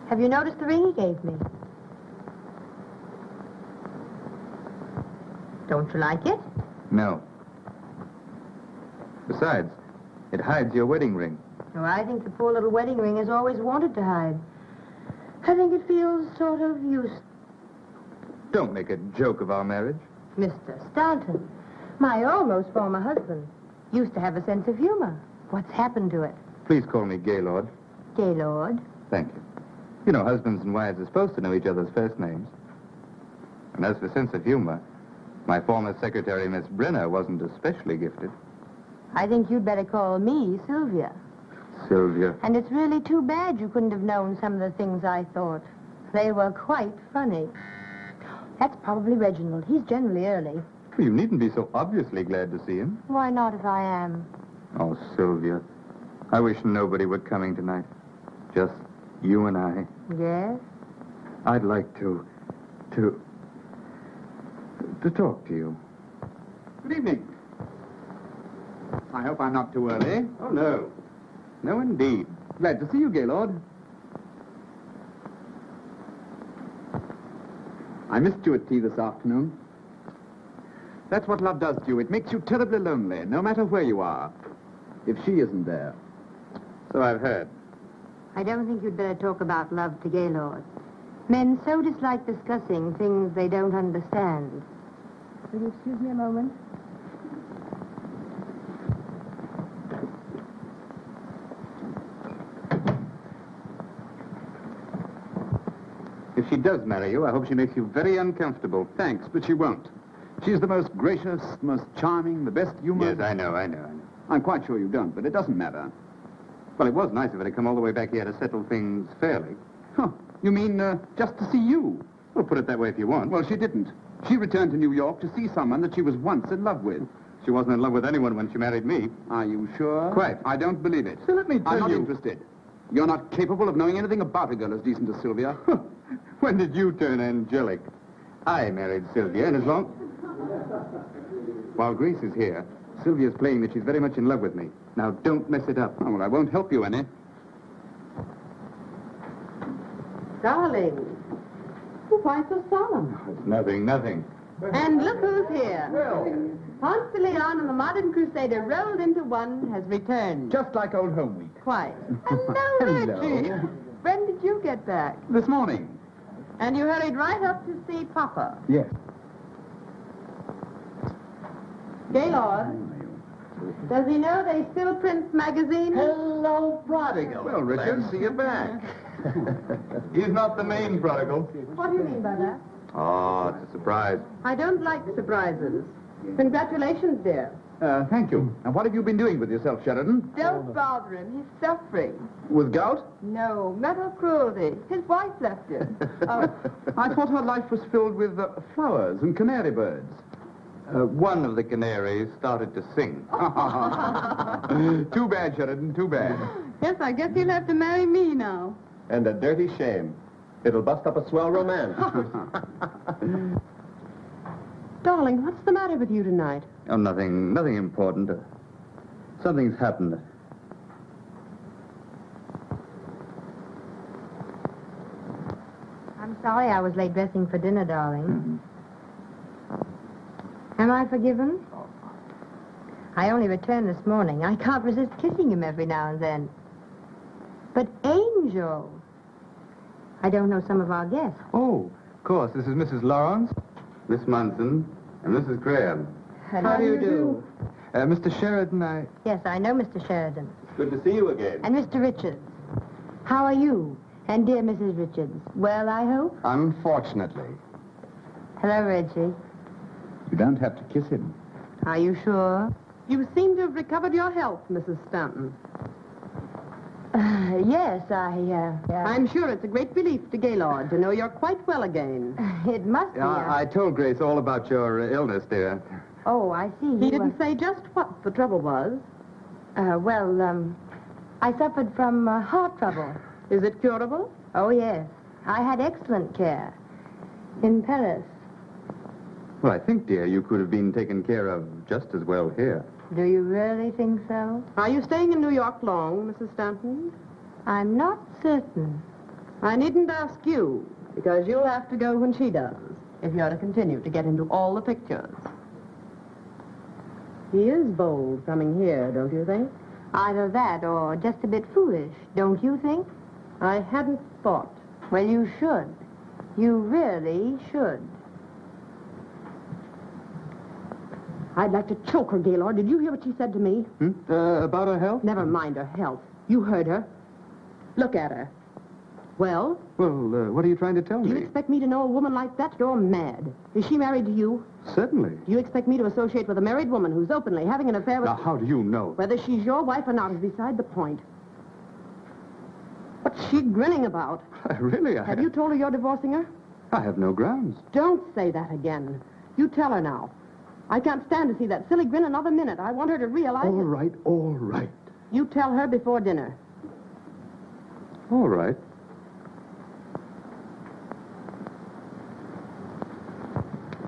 Have you noticed the ring he gave me? Don't you like it? No. Besides, it hides your wedding ring. Oh, I think the poor little wedding ring has always wanted to hide. I think it feels sort of useless. Don't make a joke of our marriage. Mr. Stanton, my almost former husband, used to have a sense of humor. What's happened to it? Please call me Gaylord. Gaylord. Thank you. You know, husbands and wives are supposed to know each other's first names. And as for sense of humor, my former secretary, Miss Brenner, wasn't especially gifted. I think you'd better call me Sylvia. Sylvia. And it's really too bad you couldn't have known some of the things I thought. They were quite funny. That's probably Reginald. He's generally early. Well, you needn't be so obviously glad to see him. Why not if I am? Oh, Sylvia. I wish nobody were coming tonight. Just you and I. Yes? I'd like to talk to you. Good evening. I hope I'm not too early. Oh, no. No, indeed. Glad to see you, Gaylord. I missed you at tea this afternoon. That's what love does to you. It makes you terribly lonely, no matter where you are. If she isn't there. So I've heard. I don't think you'd better talk about love to Gaylord. Men so dislike discussing things they don't understand. Will you excuse me a moment? If she does marry you, I hope she makes you very uncomfortable. Thanks, but she won't. She's the most gracious, most charming, the best humored... Yes, I know. I'm quite sure you don't, but it doesn't matter. Well, it was nice of her to come all the way back here to settle things fairly. Huh. You mean, just to see you? Well, put it that way if you want. Well, she didn't. She returned to New York to see someone that she was once in love with. She wasn't in love with anyone when she married me. Are you sure? Quite. I don't believe it. So let me tell I'm not you... interested. You're not capable of knowing anything about a girl as decent as Sylvia. When did you turn angelic? I married Sylvia, and as long... While Grace is here, Sylvia's playing that she's very much in love with me. Now, don't mess it up. Oh, well, I won't help you any. Darling, why so solemn? It's nothing. And look who's here. Ponce de Leon and the modern crusader rolled into one has returned. Just like old home week. Quite. Hello, Reggie. When did you get back? This morning. And you hurried right up to see Papa. Yes. Gaylord, does he know they still print magazines? Hello, prodigal. Well, Richard, Glad to see you back. He's not the main prodigal. What do you mean by that? Oh, it's a surprise. I don't like surprises. Congratulations, dear. Thank you. And what have you been doing with yourself, Sheridan? Don't bother him. He's suffering. With gout? No, mental cruelty. His wife left him. I thought her life was filled with flowers and canary birds. One of the canaries started to sing. Too bad, Sheridan, too bad. Yes, I guess he'll have to marry me now. And a dirty shame. It'll bust up a swell romance. Darling, what's the matter with you tonight? Oh, nothing important. Something's happened. I'm sorry I was late dressing for dinner, darling. Am I forgiven? I only returned this morning. I can't resist kissing him every now and then. But Angel... I don't know some of our guests. Oh, of course. This is Mrs. Lawrence, Miss Munson, and Mrs. Graham. How do you do? Mr. Sheridan, Yes, I know Mr. Sheridan. Good to see you again. And Mr. Richards. How are you? And dear Mrs. Richards. Well, I hope? Unfortunately. Hello, Reggie. You don't have to kiss him. Are you sure? You seem to have recovered your health, Mrs. Stanton. Yes, I'm sure it's a great relief to Gaylord to know you're quite well again. It must be. I told Grace all about your illness, dear. Oh, I see. He didn't say just what the trouble was. I suffered from heart trouble. Is it curable? Oh, yes. I had excellent care. In Paris. Well, I think, dear, you could have been taken care of just as well here. Do you really think so? Are you staying in New York long, Mrs. Stanton? I'm not certain. I needn't ask you, because you'll have to go when she does, if you're to continue to get into all the pictures. He is bold coming here, don't you think? Either that or just a bit foolish, don't you think? I hadn't thought. Well, you should. You really should. I'd like to choke her, Gaylord. Did you hear what she said to me? About her health? Never mind her health. You heard her. Look at her. Well? Well, what are you trying to tell Do you me? expect me to know a woman like that? You're mad. Is she married to you? Certainly. Do you expect me to associate with a married woman who's openly having an affair with... Now, how do you know? Whether she's your wife or not is beside the point. What's she grinning about? Really, Have you told her you're divorcing her? I have no grounds. Don't say that again. You tell her now. I can't stand to see that silly grin another minute. I want her to realize... All right. You tell her before dinner. All right.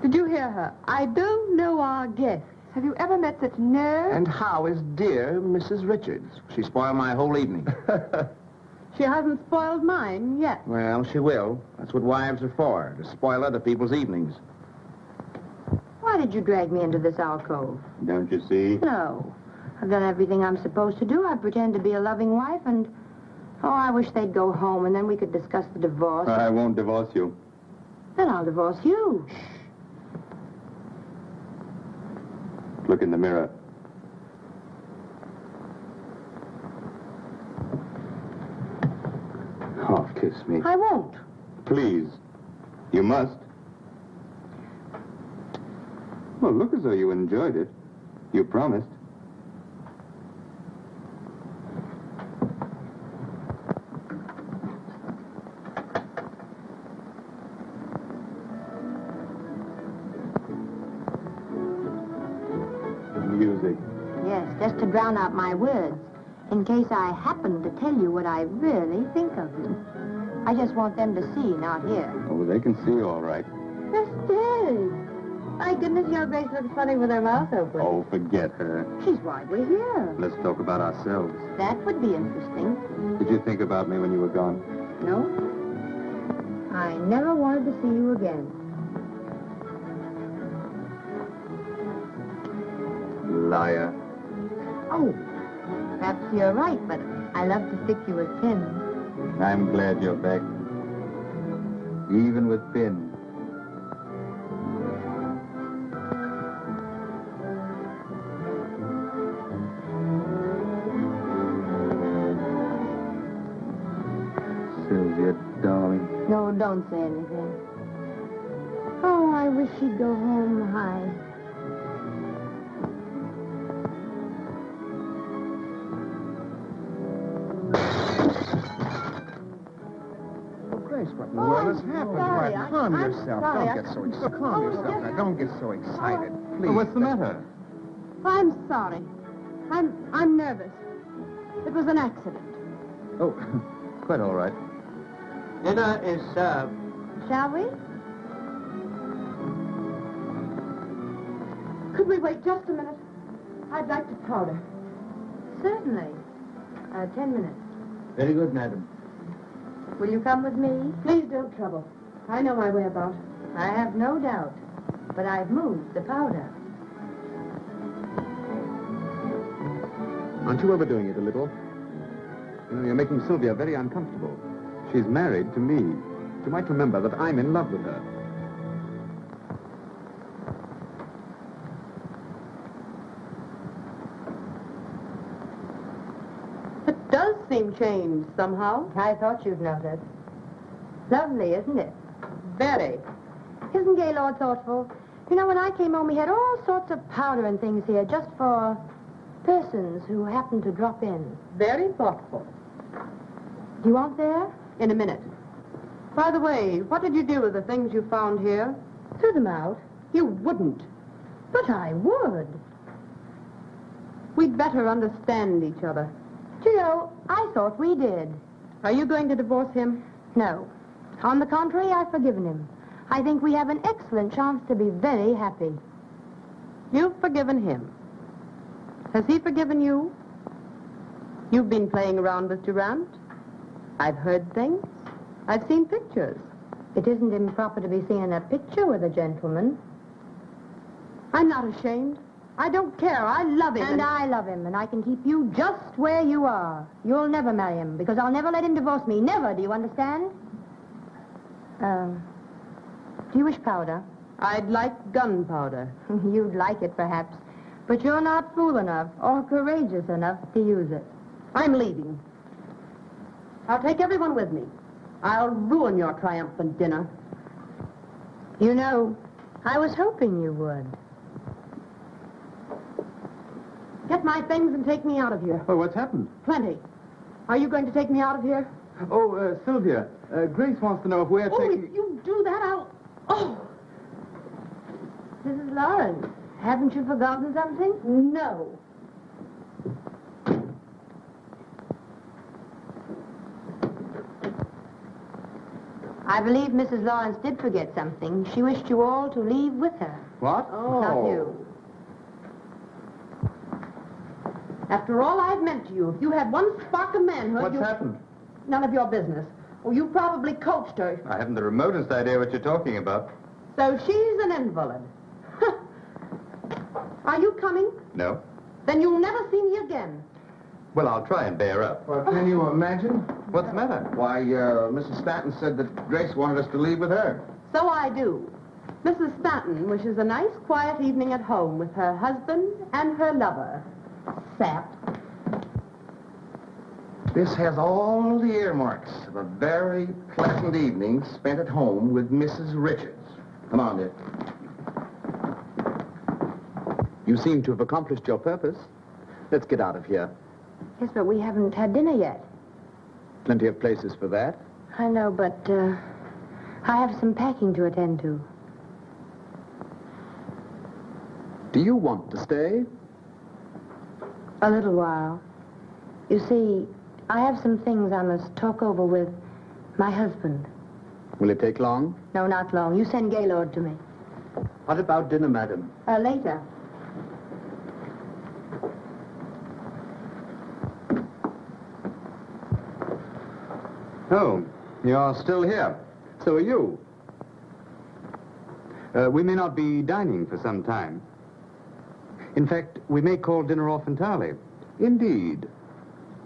Did you hear her? I don't know our guests. Have you ever met such nerve? And how is dear Mrs. Richards? She spoiled my whole evening. She hasn't spoiled mine yet. Well, she will. That's what wives are for, to spoil other people's evenings. Why did you drag me into this alcove? Don't you see? No. I've done everything I'm supposed to do. I pretend to be a loving wife and... Oh, I wish they'd go home and then we could discuss the divorce. I won't divorce you. Then I'll divorce you. Look in the mirror. Oh, kiss me. I won't. Please. You must. Well, look as though you enjoyed it. You promised. Music. Yes, just to drown out my words. In case I happen to tell you what I really think of you. I just want them to see, not hear. Oh, they can see all right. Sisters! My goodness, your Grace looks funny with her mouth open. Oh, forget her. She's why we're here. Let's talk about ourselves. That would be interesting. Did you think about me when you were gone? No? I never wanted to see you again. Liar. Oh, perhaps you're right, but I love to stick you with pins. I'm glad you're back. Even with pins. Sylvia, darling. No, don't say anything. Oh, I wish she'd go home high. Grace, what in the Oh, world I'm has happened? sorry. Why, calm I'm yourself. sorry. Don't get so excited. Calm yourself now. Don't get so excited. Please. Well, what's the matter? I'm sorry. I'm nervous. It was an accident. Oh, quite all right. Dinner is served. Shall we? Could we wait just a minute? I'd like to powder. Certainly. 10 minutes. Very good, madam. Will you come with me? Please don't trouble. I know my way about. I have no doubt. But I've moved the powder. Aren't you overdoing it a little? You know, you're making Sylvia very uncomfortable. She's married to me. You might remember that I'm in love with her. It does seem changed somehow. I thought you'd notice. Lovely, isn't it? Very. Isn't Gaylord thoughtful? You know, when I came home, we had all sorts of powder and things here just for persons who happened to drop in. Very thoughtful. Do you want there? In a minute. By the way, what did you do with the things you found here? Threw them out. You wouldn't. But I would. We'd better understand each other. Do you know, I thought we did. Are you going to divorce him? No. On the contrary, I've forgiven him. I think we have an excellent chance to be very happy. You've forgiven him. Has he forgiven you? You've been playing around with Durant. I've heard things. I've seen pictures. It isn't improper to be seen in a picture with a gentleman. I'm not ashamed. I don't care. I love him. And I love him, and I can keep you just where you are. You'll never marry him, because I'll never let him divorce me. Never, do you understand? Do you wish powder? I'd like gunpowder. You'd like it, perhaps. But you're not fool enough or courageous enough to use it. I'm leaving. I'll take everyone with me. I'll ruin your triumphant dinner. You know, I was hoping you would. Get my things and take me out of here. Oh, what's happened? Plenty. Are you going to take me out of here? Oh, Sylvia, Grace wants to know if we're taking... If you do that, I'll... Oh! Mrs. Lawrence, haven't you forgotten something? No. I believe Mrs. Lawrence did forget something. She wished you all to leave with her. What? Not you. After all I've meant to you, if you had one spark of manhood, What's happened? None of your business. Oh, you probably coached her. I haven't the remotest idea what you're talking about. So she's an invalid. Are you coming? No? Then you'll never see me again. Well, I'll try and bear up. Well, can you imagine? What's the matter? Why, Mrs. Stanton said that Grace wanted us to leave with her. So I do. Mrs. Stanton wishes a nice, quiet evening at home with her husband and her lover. Sap. This has all the earmarks of a very pleasant evening spent at home with Mrs. Richards. Come on, dear. You seem to have accomplished your purpose. Let's get out of here. Yes, but we haven't had dinner yet. Plenty of places for that. I know, but I have some packing to attend to. Do you want to stay? A little while. You see, I have some things I must talk over with my husband. Will it take long? No, not long. You send Gaylord to me. What about dinner, madam? Later. Oh, you're still here. So are you. We may not be dining for some time. In fact, we may call dinner off entirely. Indeed.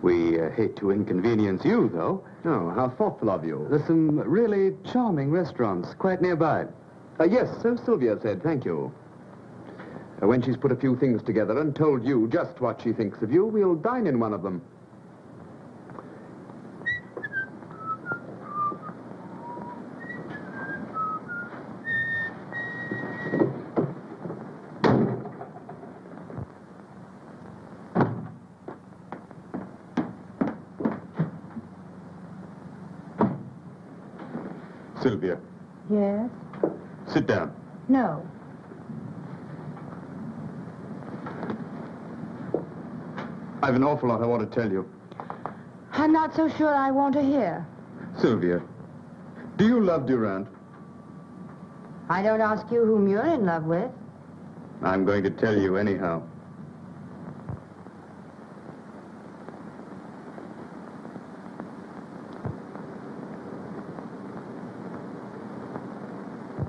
We hate to inconvenience you, though. Oh, how thoughtful of you. There's some really charming restaurants quite nearby. Yes, so Sylvia said, thank you. When she's put a few things together and told you just what she thinks of you, we'll dine in one of them. Sylvia, Yes? sit down. No. I've an awful lot I want to tell you. I'm not so sure I want to hear. Sylvia, do you love Durant? I don't ask you whom you're in love with. I'm going to tell you anyhow.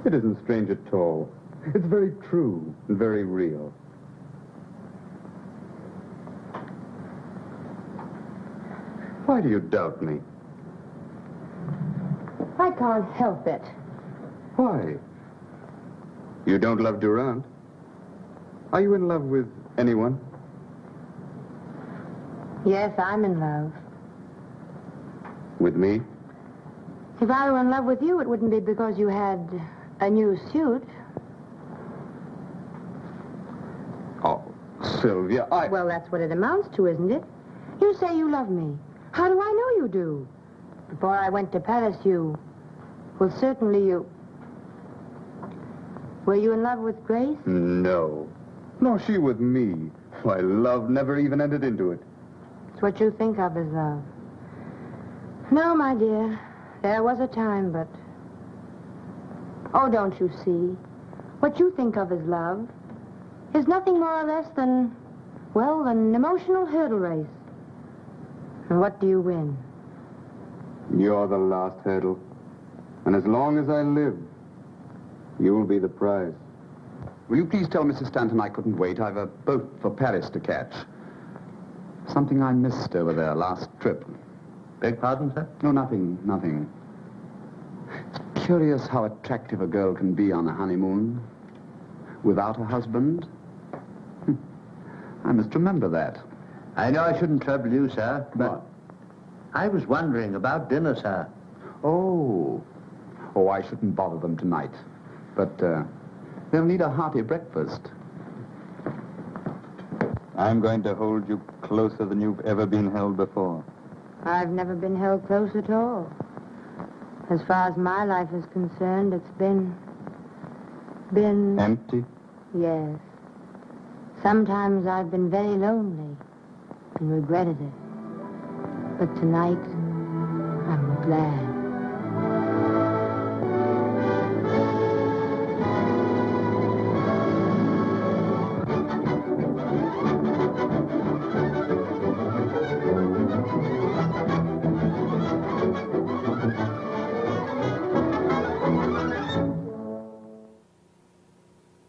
It isn't strange at all. It's very true and very real. Why do you doubt me? I can't help it. Why? You don't love Durant? Are you in love with anyone? Yes, I'm in love. With me? If I were in love with you, it wouldn't be because you had a new suit. Oh, Sylvia, Well, that's what it amounts to, isn't it? You say you love me. How do I know you do? Before I went to Paris, you... Well, certainly you... Were you in love with Grace? No. Nor she with me. Why, love never even entered into it. It's what you think of as love. No, my dear. There was a time, but... Oh, don't you see? What you think of as love is nothing more or less than, well, an emotional hurdle race. And what do you win? You're the last hurdle. And as long as I live, you'll be the prize. Will you please tell Mrs. Stanton I couldn't wait? I've a boat for Paris to catch. Something I missed over there last trip. Beg pardon, sir? No, nothing. It's curious how attractive a girl can be on a honeymoon without a husband. I must remember that. I know I shouldn't trouble you, sir, but What? I was wondering about dinner, sir. Oh, I shouldn't bother them tonight. But they'll need a hearty breakfast. I'm going to hold you closer than you've ever been held before. I've never been held close at all. As far as my life is concerned, it's been... Empty? Yes. Sometimes I've been very lonely and regretted it. But tonight, I'm glad.